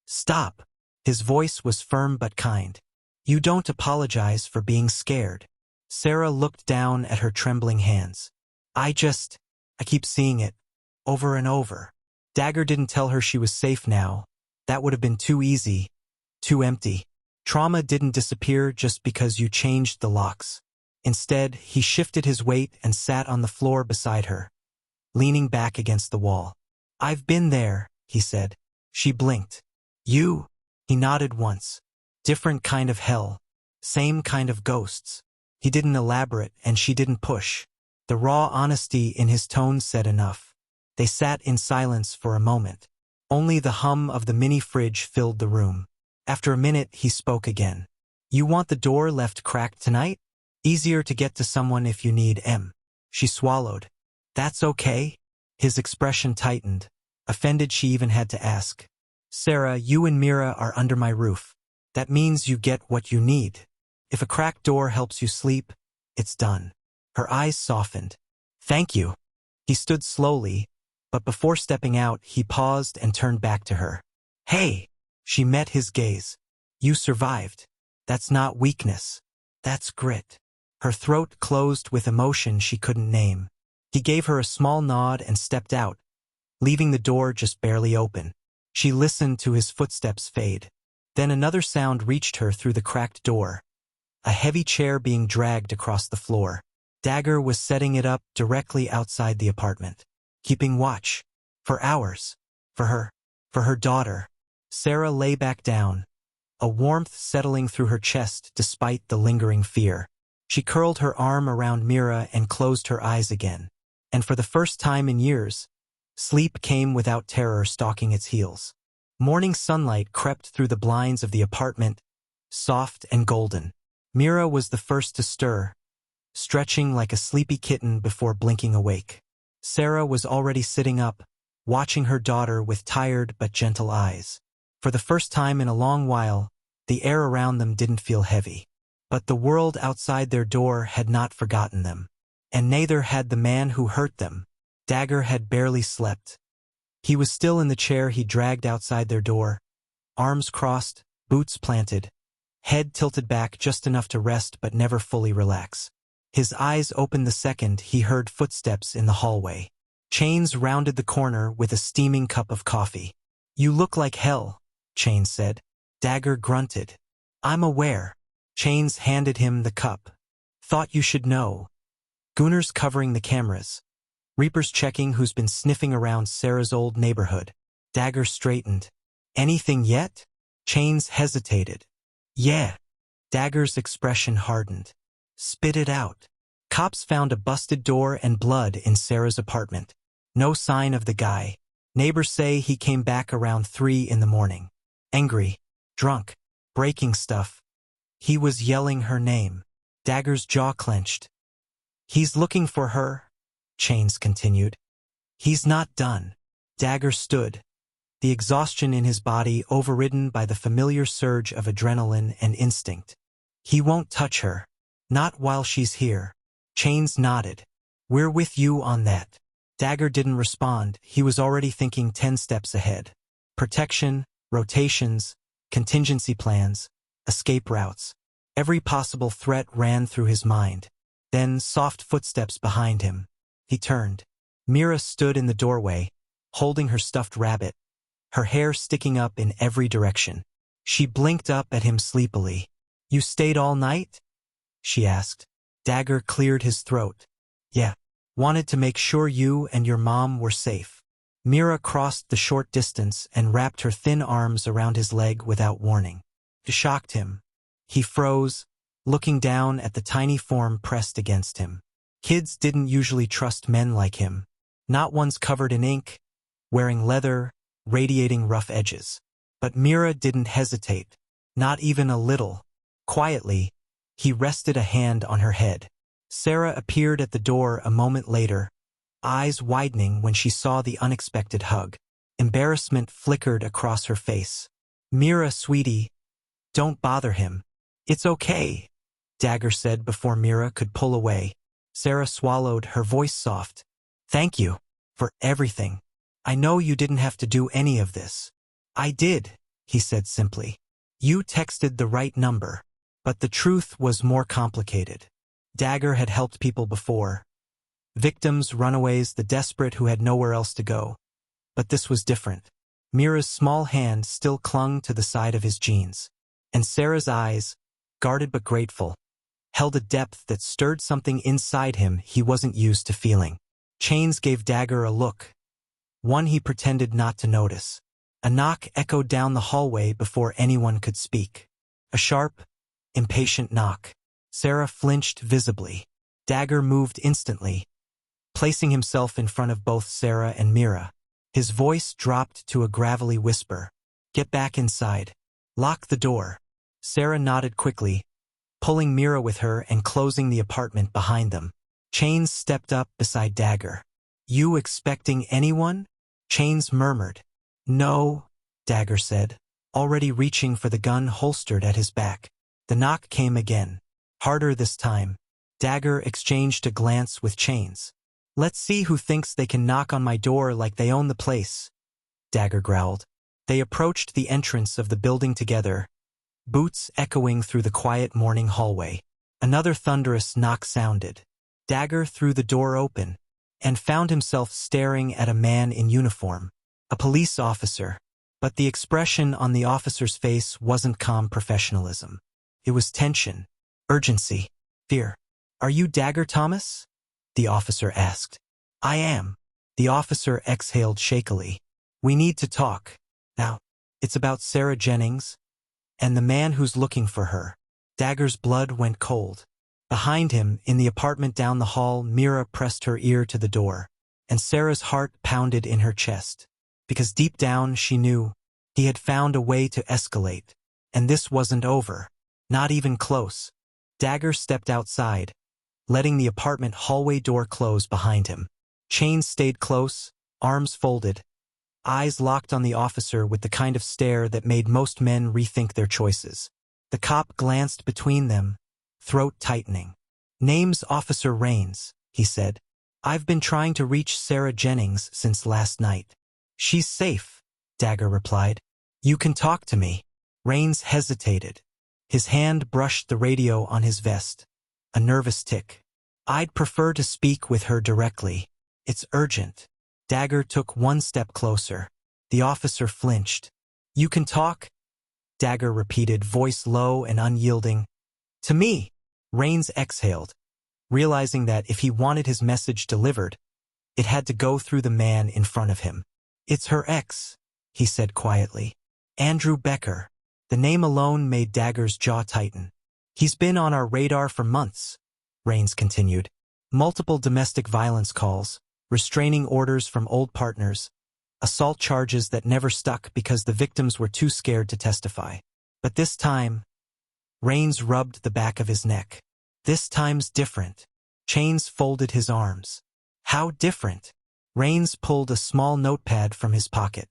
"Stop." His voice was firm but kind. "You don't apologize for being scared." Sarah looked down at her trembling hands. I keep seeing it, over and over." Dagger didn't tell her she was safe now. That would have been too easy, too empty. Trauma didn't disappear just because you changed the locks. Instead, he shifted his weight and sat on the floor beside her, leaning back against the wall. "I've been there," he said. She blinked. "You?" He nodded once. "Different kind of hell. Same kind of ghosts." He didn't elaborate and she didn't push. The raw honesty in his tone said enough. They sat in silence for a moment. Only the hum of the mini fridge filled the room. After a minute, he spoke again. "You want the door left cracked tonight? Easier to get to someone if you need M." She swallowed. "That's okay?" His expression tightened, offended she even had to ask. "Sarah, you and Mira are under my roof. That means you get what you need. If a cracked door helps you sleep, it's done." Her eyes softened. "Thank you." He stood slowly, but before stepping out, he paused and turned back to her. "Hey!" She met his gaze. "You survived. That's not weakness. That's grit." Her throat closed with emotion she couldn't name. He gave her a small nod and stepped out, leaving the door just barely open. She listened to his footsteps fade. Then another sound reached her through the cracked door. A heavy chair being dragged across the floor. Dagger was setting it up directly outside the apartment, keeping watch. For hours. For her daughter. Sarah lay back down, a warmth settling through her chest despite the lingering fear. She curled her arm around Mira and closed her eyes again. And for the first time in years, sleep came without terror stalking its heels. Morning sunlight crept through the blinds of the apartment, soft and golden. Mira was the first to stir, stretching like a sleepy kitten before blinking awake. Sarah was already sitting up, watching her daughter with tired but gentle eyes. For the first time in a long while, the air around them didn't feel heavy. But the world outside their door had not forgotten them. And neither had the man who hurt them. Dagger had barely slept. He was still in the chair he dragged outside their door, arms crossed, boots planted, head tilted back just enough to rest but never fully relax. His eyes opened the second he heard footsteps in the hallway. Chains rounded the corner with a steaming cup of coffee. "You look like hell," Chains said. Dagger grunted. "I'm aware." Chains handed him the cup. "Thought you should know." Gooners covering the cameras. Reapers checking who's been sniffing around Sarah's old neighborhood. Dagger straightened. "Anything yet?" Chains hesitated. Yeah. Dagger's expression hardened. Spit it out. Cops found a busted door and blood in Sarah's apartment. No sign of the guy. Neighbors say he came back around 3 in the morning. Angry, drunk, breaking stuff. He was yelling her name. Dagger's jaw clenched. He's looking for her, Chains continued. He's not done. Dagger stood, the exhaustion in his body overridden by the familiar surge of adrenaline and instinct. He won't touch her. Not while she's here. Chains nodded. We're with you on that. Dagger didn't respond. He was already thinking 10 steps ahead. Protection, rotations, contingency plans, escape routes. Every possible threat ran through his mind. Then soft footsteps behind him. He turned. Mira stood in the doorway, holding her stuffed rabbit, her hair sticking up in every direction. She blinked up at him sleepily. You stayed all night? She asked. Dagger cleared his throat. Yeah. Wanted to make sure you and your mom were safe. Mira crossed the short distance and wrapped her thin arms around his leg without warning. It shocked him. He froze, looking down at the tiny form pressed against him. Kids didn't usually trust men like him. Not ones covered in ink, wearing leather, radiating rough edges. But Mira didn't hesitate. Not even a little. Quietly, he rested a hand on her head. Sarah appeared at the door a moment later, eyes widening when she saw the unexpected hug. Embarrassment flickered across her face. Mira, sweetie, don't bother him. It's okay, Dagger said before Mira could pull away. Sarah swallowed, her voice soft. Thank you for everything. I know you didn't have to do any of this. I did, he said simply. You texted the right number. But the truth was more complicated. Dagger had helped people before. Victims, runaways, the desperate who had nowhere else to go. But this was different. Mira's small hand still clung to the side of his jeans. And Sarah's eyes, guarded but grateful, held a depth that stirred something inside him he wasn't used to feeling. Chains gave Dagger a look. One he pretended not to notice. A knock echoed down the hallway before anyone could speak. A sharp, impatient knock. Sarah flinched visibly. Dagger moved instantly, placing himself in front of both Sarah and Mira. His voice dropped to a gravelly whisper. Get back inside. Lock the door. Sarah nodded quickly, pulling Mira with her and closing the apartment behind them. Chains stepped up beside Dagger. You expecting anyone? Chains murmured. No, Dagger said, already reaching for the gun holstered at his back. The knock came again. Harder this time. Dagger exchanged a glance with Chains. Let's see who thinks they can knock on my door like they own the place, Dagger growled. They approached the entrance of the building together, boots echoing through the quiet morning hallway. Another thunderous knock sounded. Dagger threw the door open and found himself staring at a man in uniform, a police officer. But the expression on the officer's face wasn't calm professionalism. It was tension, urgency, fear. Are you Dagger Thomas? The officer asked. I am. The officer exhaled shakily. We need to talk. Now, it's about Sarah Jennings and the man who's looking for her. Dagger's blood went cold. Behind him, in the apartment down the hall, Mira pressed her ear to the door, and Sarah's heart pounded in her chest. Because deep down she knew he had found a way to escalate, and this wasn't over. Not even close. Dagger stepped outside, letting the apartment hallway door close behind him. Chains stayed close, arms folded, eyes locked on the officer with the kind of stare that made most men rethink their choices. The cop glanced between them, throat tightening. Name's Officer Rains, he said. I've been trying to reach Sarah Jennings since last night. She's safe, Dagger replied. You can talk to me. Rains hesitated. His hand brushed the radio on his vest. A nervous tick. I'd prefer to speak with her directly. It's urgent. Dagger took one step closer. The officer flinched. You can talk? Dagger repeated, voice low and unyielding. To me. Rains exhaled, realizing that if he wanted his message delivered, it had to go through the man in front of him. It's her ex, he said quietly. Andrew Becker. The name alone made Dagger's jaw tighten. He's been on our radar for months, Rains continued. Multiple domestic violence calls, restraining orders from old partners, assault charges that never stuck because the victims were too scared to testify. But this time, Rains rubbed the back of his neck. This time's different. Chains folded his arms. How different? Rains pulled a small notepad from his pocket.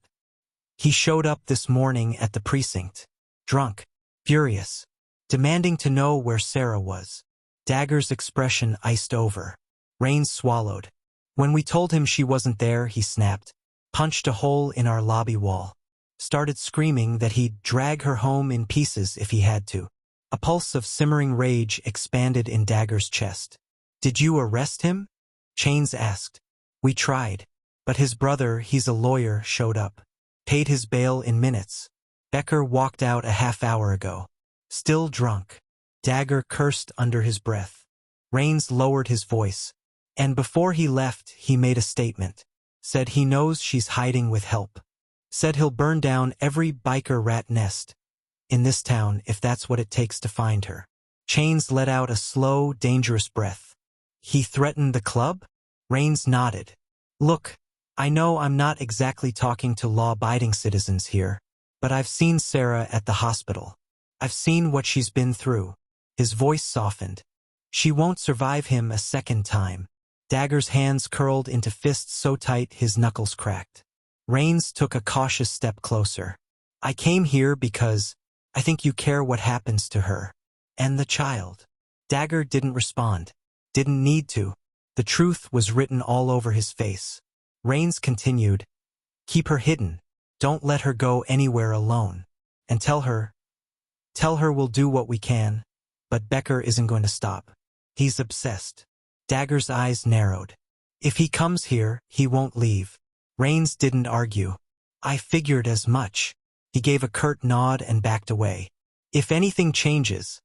He showed up this morning at the precinct. Drunk, furious, demanding to know where Sarah was. Dagger's expression iced over. Rains swallowed. When we told him she wasn't there, he snapped, punched a hole in our lobby wall, started screaming that he'd drag her home in pieces if he had to. A pulse of simmering rage expanded in Dagger's chest. Did you arrest him? Chains asked. We tried, but his brother, he's a lawyer, showed up. Paid his bail in minutes. Becker walked out a half hour ago. Still drunk. Dagger cursed under his breath. Rains lowered his voice. And before he left, he made a statement. Said he knows she's hiding with help. Said he'll burn down every biker rat nest in this town if that's what it takes to find her. Chains let out a slow, dangerous breath. He threatened the club? Rains nodded. Look, I know I'm not exactly talking to law-abiding citizens here, but I've seen Sarah at the hospital. I've seen what she's been through. His voice softened. She won't survive him a second time. Dagger's hands curled into fists so tight his knuckles cracked. Rains took a cautious step closer. I came here because I think you care what happens to her. And the child. Dagger didn't respond. Didn't need to. The truth was written all over his face. Rains continued. Keep her hidden. Don't let her go anywhere alone. And tell her we'll do what we can, but Becker isn't going to stop. He's obsessed. Dagger's eyes narrowed. If he comes here, he won't leave. Rains didn't argue. I figured as much. He gave a curt nod and backed away. If anything changes,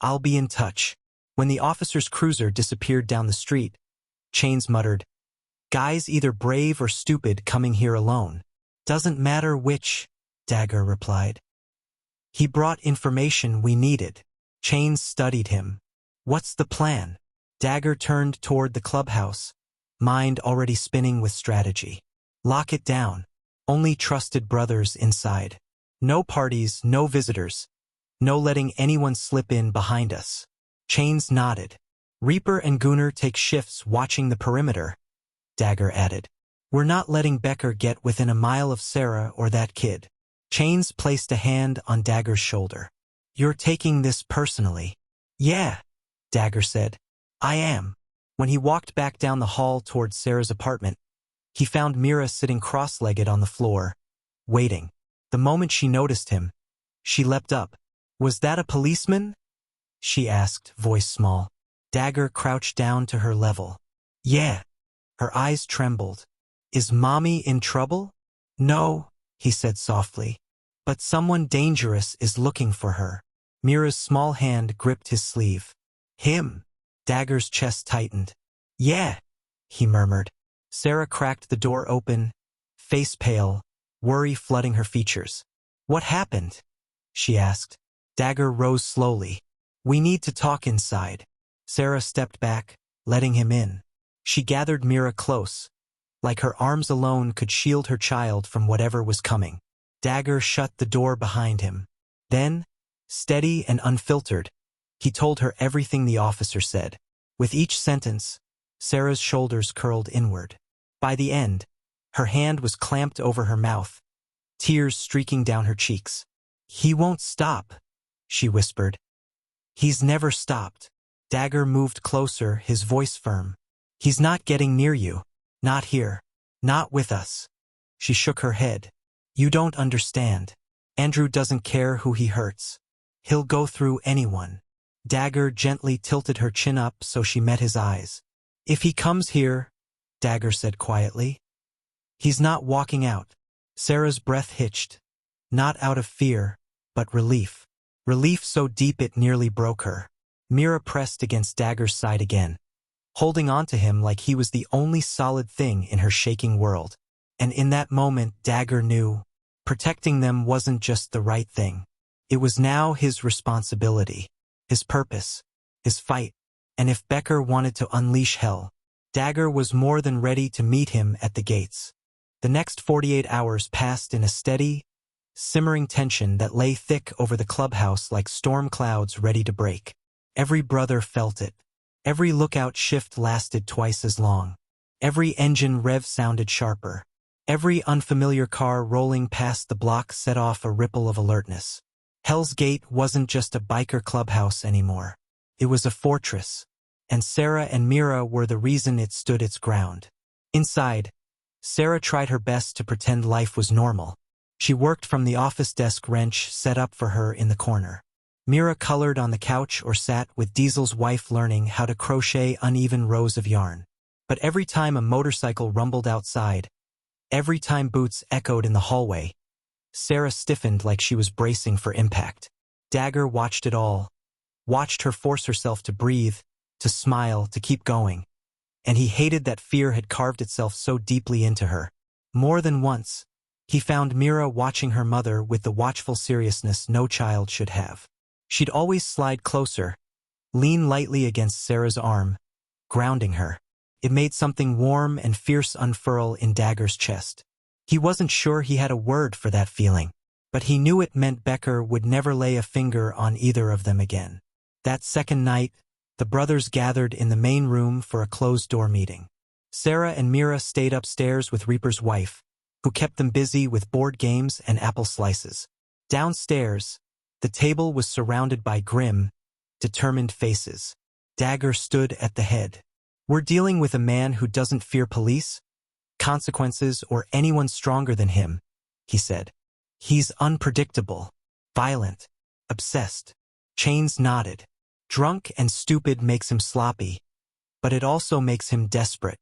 I'll be in touch. When the officer's cruiser disappeared down the street, Chains muttered, Guy's either brave or stupid coming here alone. Doesn't matter which, Dagger replied. He brought information we needed. Chains studied him. What's the plan? Dagger turned toward the clubhouse, mind already spinning with strategy. Lock it down. Only trusted brothers inside. No parties, no visitors. No letting anyone slip in behind us. Chains nodded. Reaper and Gunnar take shifts watching the perimeter, Dagger added. We're not letting Becker get within a mile of Sarah or that kid. Chains placed a hand on Dagger's shoulder. You're taking this personally. Yeah, Dagger said. I am. When he walked back down the hall towards Sarah's apartment, he found Mira sitting cross-legged on the floor, waiting. The moment she noticed him, she leapt up. Was that a policeman? She asked, voice small. Dagger crouched down to her level. Yeah. Her eyes trembled. Is Mommy in trouble? No, he said softly. But someone dangerous is looking for her. Mira's small hand gripped his sleeve. Him. Dagger's chest tightened. Yeah, he murmured. Sarah cracked the door open, face pale, worry flooding her features. What happened? She asked. Dagger rose slowly. We need to talk inside. Sarah stepped back, letting him in. She gathered Mira close, like her arms alone could shield her child from whatever was coming. Dagger shut the door behind him. Then, steady and unfiltered, he told her everything the officer said. With each sentence, Sarah's shoulders curled inward. By the end, her hand was clamped over her mouth, tears streaking down her cheeks. He won't stop, she whispered. He's never stopped. Dagger moved closer, his voice firm. He's not getting near you. Not here. Not with us. She shook her head. You don't understand. Andrew doesn't care who he hurts. He'll go through anyone. Dagger gently tilted her chin up so she met his eyes. If he comes here, Dagger said quietly, he's not walking out. Sarah's breath hitched. Not out of fear, but relief. Relief so deep it nearly broke her. Mira pressed against Dagger's side again, holding on to him like he was the only solid thing in her shaking world. And in that moment, Dagger knew, protecting them wasn't just the right thing. It was now his responsibility, his purpose, his fight, and if Becker wanted to unleash hell, Dagger was more than ready to meet him at the gates. The next 48 hours passed in a steady, simmering tension that lay thick over the clubhouse like storm clouds ready to break. Every brother felt it. Every lookout shift lasted twice as long. Every engine rev sounded sharper. Every unfamiliar car rolling past the block set off a ripple of alertness. Hell's Gate wasn't just a biker clubhouse anymore. It was a fortress, and Sarah and Mira were the reason it stood its ground. Inside, Sarah tried her best to pretend life was normal. She worked from the office desk wrench set up for her in the corner. Mira colored on the couch or sat with Diesel's wife learning how to crochet uneven rows of yarn. But every time a motorcycle rumbled outside, every time boots echoed in the hallway, Sarah stiffened like she was bracing for impact. Dagger watched it all, watched her force herself to breathe, to smile, to keep going. And he hated that fear had carved itself so deeply into her. More than once, he found Mira watching her mother with the watchful seriousness no child should have. She'd always slide closer, lean lightly against Sarah's arm, grounding her. It made something warm and fierce unfurl in Dagger's chest. He wasn't sure he had a word for that feeling, but he knew it meant Becker would never lay a finger on either of them again. That second night, the brothers gathered in the main room for a closed-door meeting. Sarah and Mira stayed upstairs with Reaper's wife, who kept them busy with board games and apple slices. Downstairs, the table was surrounded by grim, determined faces. Dagger stood at the head. "We're dealing with a man who doesn't fear police, consequences, or anyone stronger than him," he said. "He's unpredictable, violent, obsessed." Chains nodded. "Drunk and stupid makes him sloppy, but it also makes him desperate."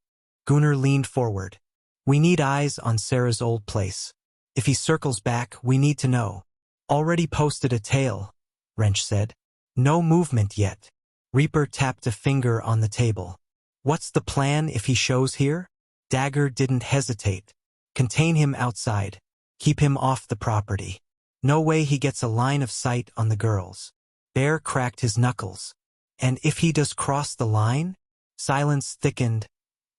Gunnar leaned forward. "We need eyes on Sarah's old place. If he circles back, we need to know." "Already posted a tail," Wrench said. "No movement yet." Reaper tapped a finger on the table. "What's the plan if he shows here?" Dagger didn't hesitate. "Contain him outside. Keep him off the property. No way he gets a line of sight on the girls." Bear cracked his knuckles. "And if he does cross the line?" Silence thickened,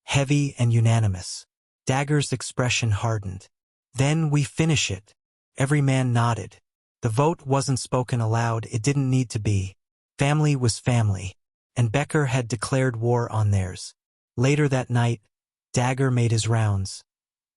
heavy and unanimous. Dagger's expression hardened. "Then we finish it." Every man nodded. The vote wasn't spoken aloud, it didn't need to be. Family was family, and Becker had declared war on theirs. Later that night, Dagger made his rounds,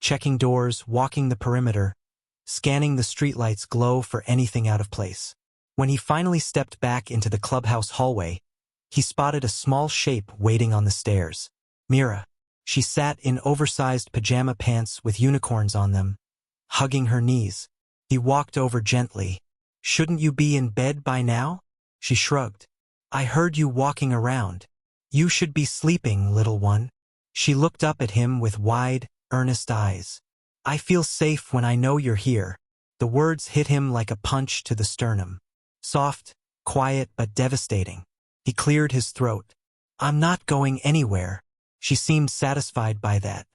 checking doors, walking the perimeter, scanning the streetlights glow for anything out of place. When he finally stepped back into the clubhouse hallway, he spotted a small shape waiting on the stairs. Mira. She sat in oversized pajama pants with unicorns on them, hugging her knees. He walked over gently. "Shouldn't you be in bed by now?" She shrugged. "I heard you walking around. You should be sleeping, little one." She looked up at him with wide, earnest eyes. "I feel safe when I know you're here." The words hit him like a punch to the sternum. Soft, quiet, but devastating. He cleared his throat. "I'm not going anywhere." She seemed satisfied by that.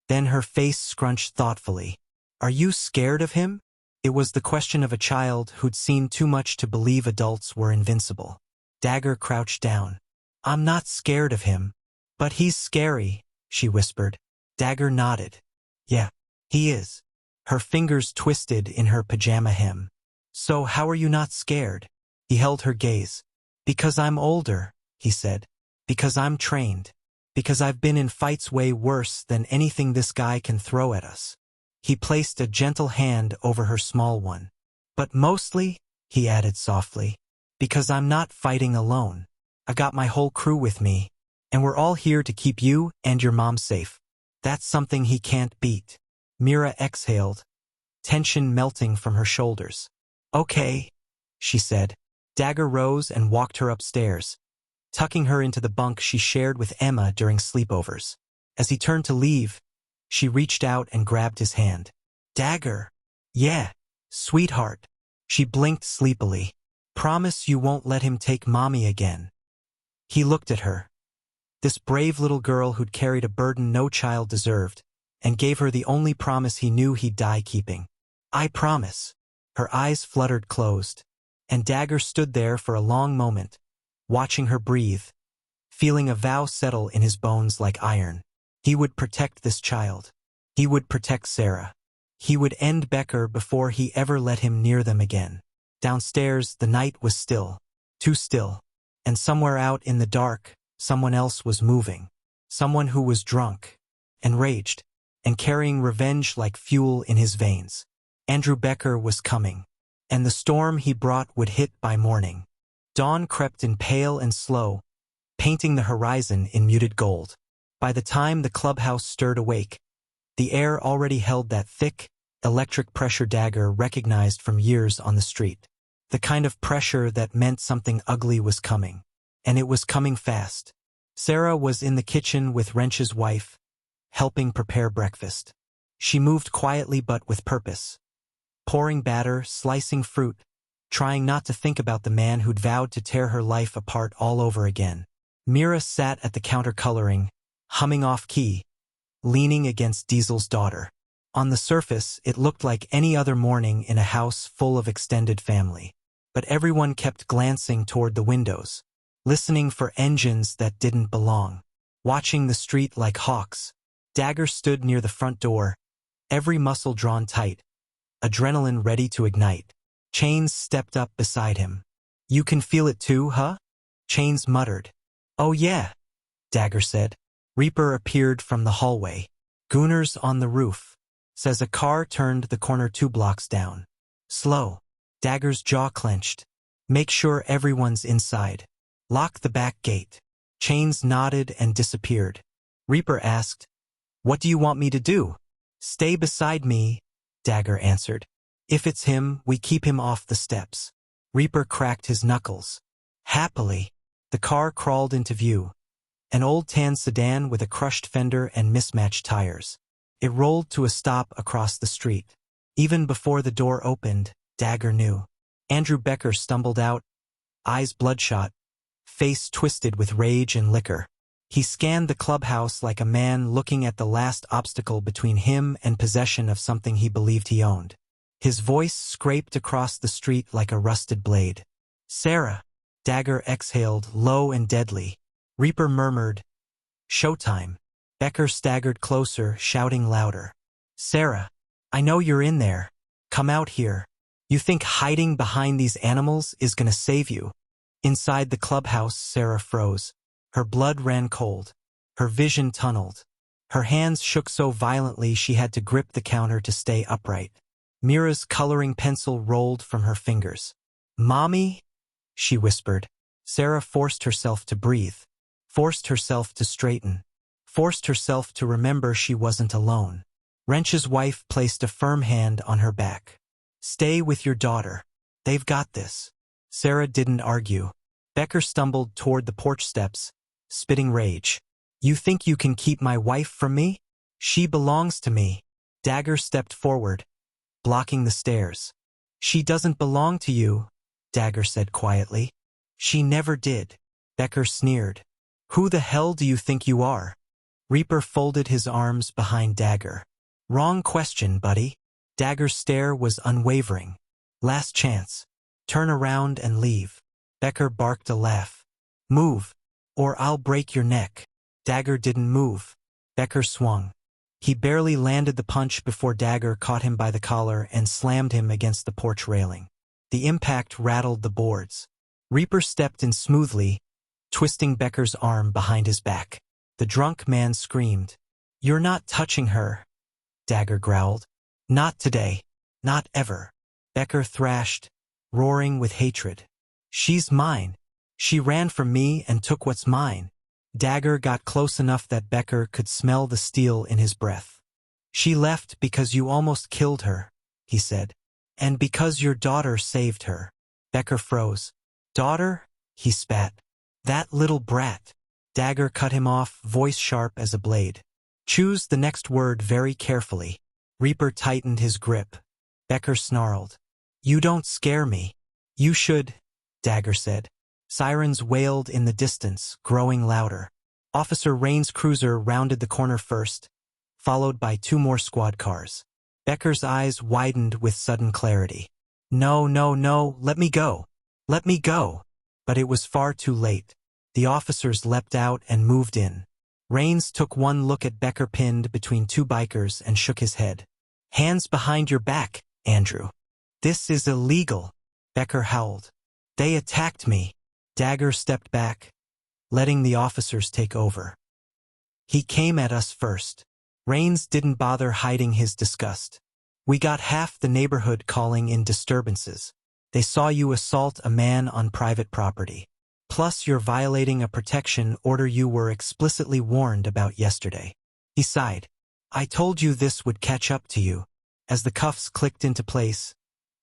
Then her face scrunched thoughtfully. "Are you scared of him?" It was the question of a child who'd seen too much to believe adults were invincible. Dagger crouched down. "I'm not scared of him. But he's scary," she whispered. Dagger nodded. "Yeah, he is." Her fingers twisted in her pajama hem. "So how are you not scared?" He held her gaze. "Because I'm older," he said. "Because I'm trained. Because I've been in fights way worse than anything this guy can throw at us." He placed a gentle hand over her small one. "But mostly," he added softly, "because I'm not fighting alone. I got my whole crew with me, and we're all here to keep you and your mom safe. That's something he can't beat." Mira exhaled, tension melting from her shoulders. "Okay," she said. Dagger rose and walked her upstairs, tucking her into the bunk she shared with Emma during sleepovers. As he turned to leave, she reached out and grabbed his hand. "Dagger." "Yeah, sweetheart." She blinked sleepily. "Promise you won't let him take mommy again." He looked at her. This brave little girl who'd carried a burden no child deserved, and gave her the only promise he knew he'd die keeping. "I promise." Her eyes fluttered closed. and Dagger stood there for a long moment, watching her breathe, feeling a vow settle in his bones like iron. He would protect this child. He would protect Sarah. He would end Becker before he ever let him near them again. Downstairs, the night was still, too still, and somewhere out in the dark, someone else was moving. Someone who was drunk, enraged, and carrying revenge like fuel in his veins. Andrew Becker was coming, and the storm he brought would hit by morning. Dawn crept in pale and slow, painting the horizon in muted gold. By the time the clubhouse stirred awake, the air already held that thick, electric pressure Dagger recognized from years on the street. The kind of pressure that meant something ugly was coming. And it was coming fast. Sarah was in the kitchen with Wrench's wife, helping prepare breakfast. She moved quietly but with purpose, pouring batter, slicing fruit, trying not to think about the man who'd vowed to tear her life apart all over again. Mira sat at the counter coloring, humming off-key, leaning against Diesel's daughter. On the surface, it looked like any other morning in a house full of extended family. But everyone kept glancing toward the windows, listening for engines that didn't belong, watching the street like hawks. Dagger stood near the front door, every muscle drawn tight, adrenaline ready to ignite. Chains stepped up beside him. "You can feel it too, huh?" Chains muttered. "Oh yeah," Dagger said. Reaper appeared from the hallway. "Gooners on the roof," says a car turned the corner 2 blocks down. "Slow." Dagger's jaw clenched. "Make sure everyone's inside. Lock the back gate." Chains nodded and disappeared. Reaper asked, "What do you want me to do?" "Stay beside me," Dagger answered. "If it's him, we keep him off the steps." Reaper cracked his knuckles. Happily, the car crawled into view. An old tan sedan with a crushed fender and mismatched tires. It rolled to a stop across the street. Even before the door opened, Dagger knew. Andrew Becker stumbled out, eyes bloodshot, face twisted with rage and liquor. He scanned the clubhouse like a man looking at the last obstacle between him and possession of something he believed he owned. His voice scraped across the street like a rusted blade. "Sarah." Dagger exhaled, low and deadly. Reaper murmured, "Showtime." Becker staggered closer, shouting louder. "Sarah, I know you're in there. Come out here. You think hiding behind these animals is gonna save you?" Inside the clubhouse, Sarah froze. Her blood ran cold. Her vision tunneled. Her hands shook so violently she had to grip the counter to stay upright. Mira's coloring pencil rolled from her fingers. "Mommy?" she whispered. Sarah forced herself to breathe, forced herself to straighten, forced herself to remember she wasn't alone. Wrench's wife placed a firm hand on her back. "Stay with your daughter. They've got this." Sarah didn't argue. Becker stumbled toward the porch steps, spitting rage. "You think you can keep my wife from me? She belongs to me." Dagger stepped forward, blocking the stairs. "She doesn't belong to you," Dagger said quietly. "She never did." Becker sneered. "Who the hell do you think you are?" Reaper folded his arms behind Dagger. "Wrong question, buddy." Dagger's stare was unwavering. "Last chance. Turn around and leave." Becker barked a laugh. "Move, or I'll break your neck." Dagger didn't move. Becker swung. He barely landed the punch before Dagger caught him by the collar and slammed him against the porch railing. The impact rattled the boards. Reaper stepped in smoothly, twisting Becker's arm behind his back. The drunk man screamed. "You're not touching her," Dagger growled. "Not today. Not ever." Becker thrashed, roaring with hatred. "She's mine. She ran from me and took what's mine." Dagger got close enough that Becker could smell the steel in his breath. "She left because you almost killed her," he said. "And because your daughter saved her." Becker froze. "Daughter?" he spat. "That little brat." Dagger cut him off, voice sharp as a blade. "Choose the next word very carefully." Reaper tightened his grip. Becker snarled. "You don't scare me." "You should," Dagger said. Sirens wailed in the distance, growing louder. Officer Rain's cruiser rounded the corner first, followed by 2 more squad cars. Becker's eyes widened with sudden clarity. "No, no, no, let me go." "Let me go." But it was far too late. The officers leapt out and moved in. Rains took one look at Becker pinned between two bikers and shook his head. "Hands behind your back, Andrew. This is illegal," Becker howled. "They attacked me." Dagger stepped back, letting the officers take over. "He came at us first." Rains didn't bother hiding his disgust. "We got half the neighborhood calling in disturbances. They saw you assault a man on private property. Plus you're violating a protection order you were explicitly warned about yesterday." He sighed. "I told you this would catch up to you." As the cuffs clicked into place,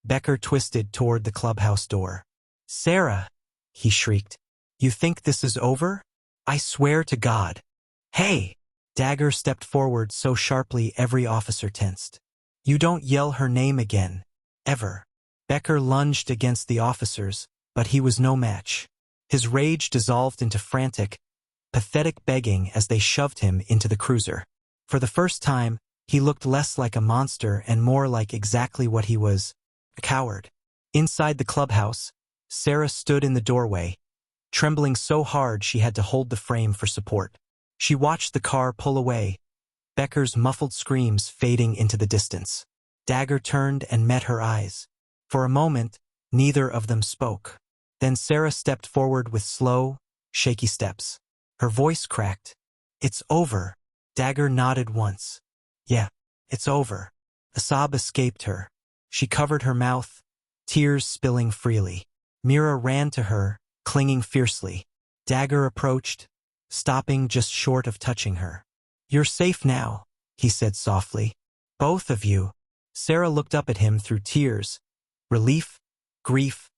Becker twisted toward the clubhouse door. "Sarah," he shrieked, "you think this is over? I swear to God." "Hey!" Dagger stepped forward so sharply every officer tensed. "You don't yell her name again. Ever." Becker lunged against the officers, but he was no match. His rage dissolved into frantic, pathetic begging as they shoved him into the cruiser. For the first time, he looked less like a monster and more like exactly what he was, a coward. Inside the clubhouse, Sarah stood in the doorway, trembling so hard she had to hold the frame for support. She watched the car pull away, Becker's muffled screams fading into the distance. Dagger turned and met her eyes. For a moment, neither of them spoke. Then Sarah stepped forward with slow, shaky steps. Her voice cracked. "It's over." Dagger nodded once. "Yeah, it's over." A sob escaped her. She covered her mouth, tears spilling freely. Mira ran to her, clinging fiercely. Dagger approached, stopping just short of touching her. "You're safe now," he said softly. "Both of you." Sarah looked up at him through tears, relief, grief,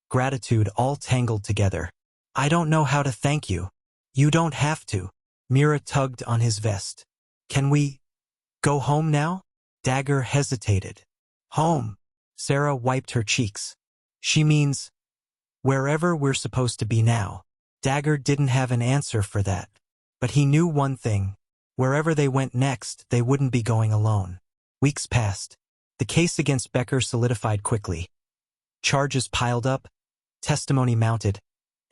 gratitude all tangled together. "I don't know how to thank you." "You don't have to." Mira tugged on his vest. "Can we go home now?" Dagger hesitated. "Home." Sarah wiped her cheeks. "She means wherever we're supposed to be now." Dagger didn't have an answer for that. But he knew one thing. Wherever they went next, they wouldn't be going alone. Weeks passed. The case against Becker solidified quickly. Charges piled up, testimony mounted,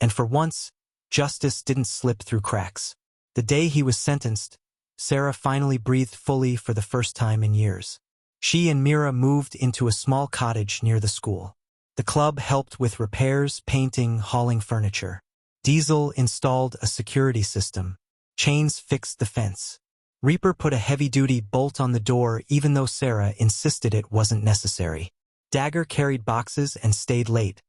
and for once, justice didn't slip through cracks. The day he was sentenced, Sarah finally breathed fully for the first time in years. She and Mira moved into a small cottage near the school. The club helped with repairs, painting, hauling furniture. Diesel installed a security system. Chains fixed the fence. Reaper put a heavy-duty bolt on the door even though Sarah insisted it wasn't necessary. Dagger carried boxes and stayed late,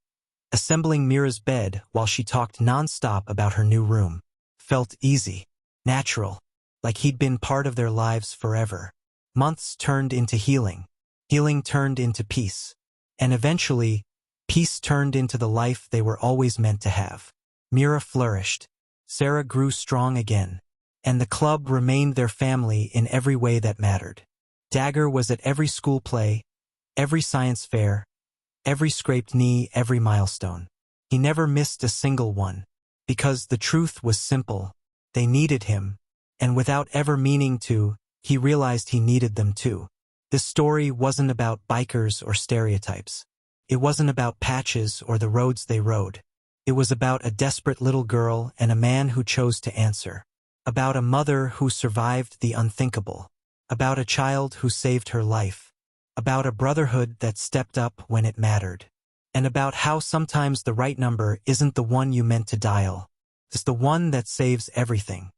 assembling Mira's bed while she talked non-stop about her new room. Felt easy, natural, like he'd been part of their lives forever. Months turned into healing. Healing turned into peace. And eventually, peace turned into the life they were always meant to have. Mira flourished. Sarah grew strong again. And the club remained their family in every way that mattered. Dagger was at every school play, every science fair, every scraped knee, every milestone. He never missed a single one. Because the truth was simple. They needed him. And without ever meaning to, he realized he needed them too. This story wasn't about bikers or stereotypes. It wasn't about patches or the roads they rode. It was about a desperate little girl and a man who chose to answer. About a mother who survived the unthinkable. About a child who saved her life. About a brotherhood that stepped up when it mattered. And about how sometimes the right number isn't the one you meant to dial. It's the one that saves everything.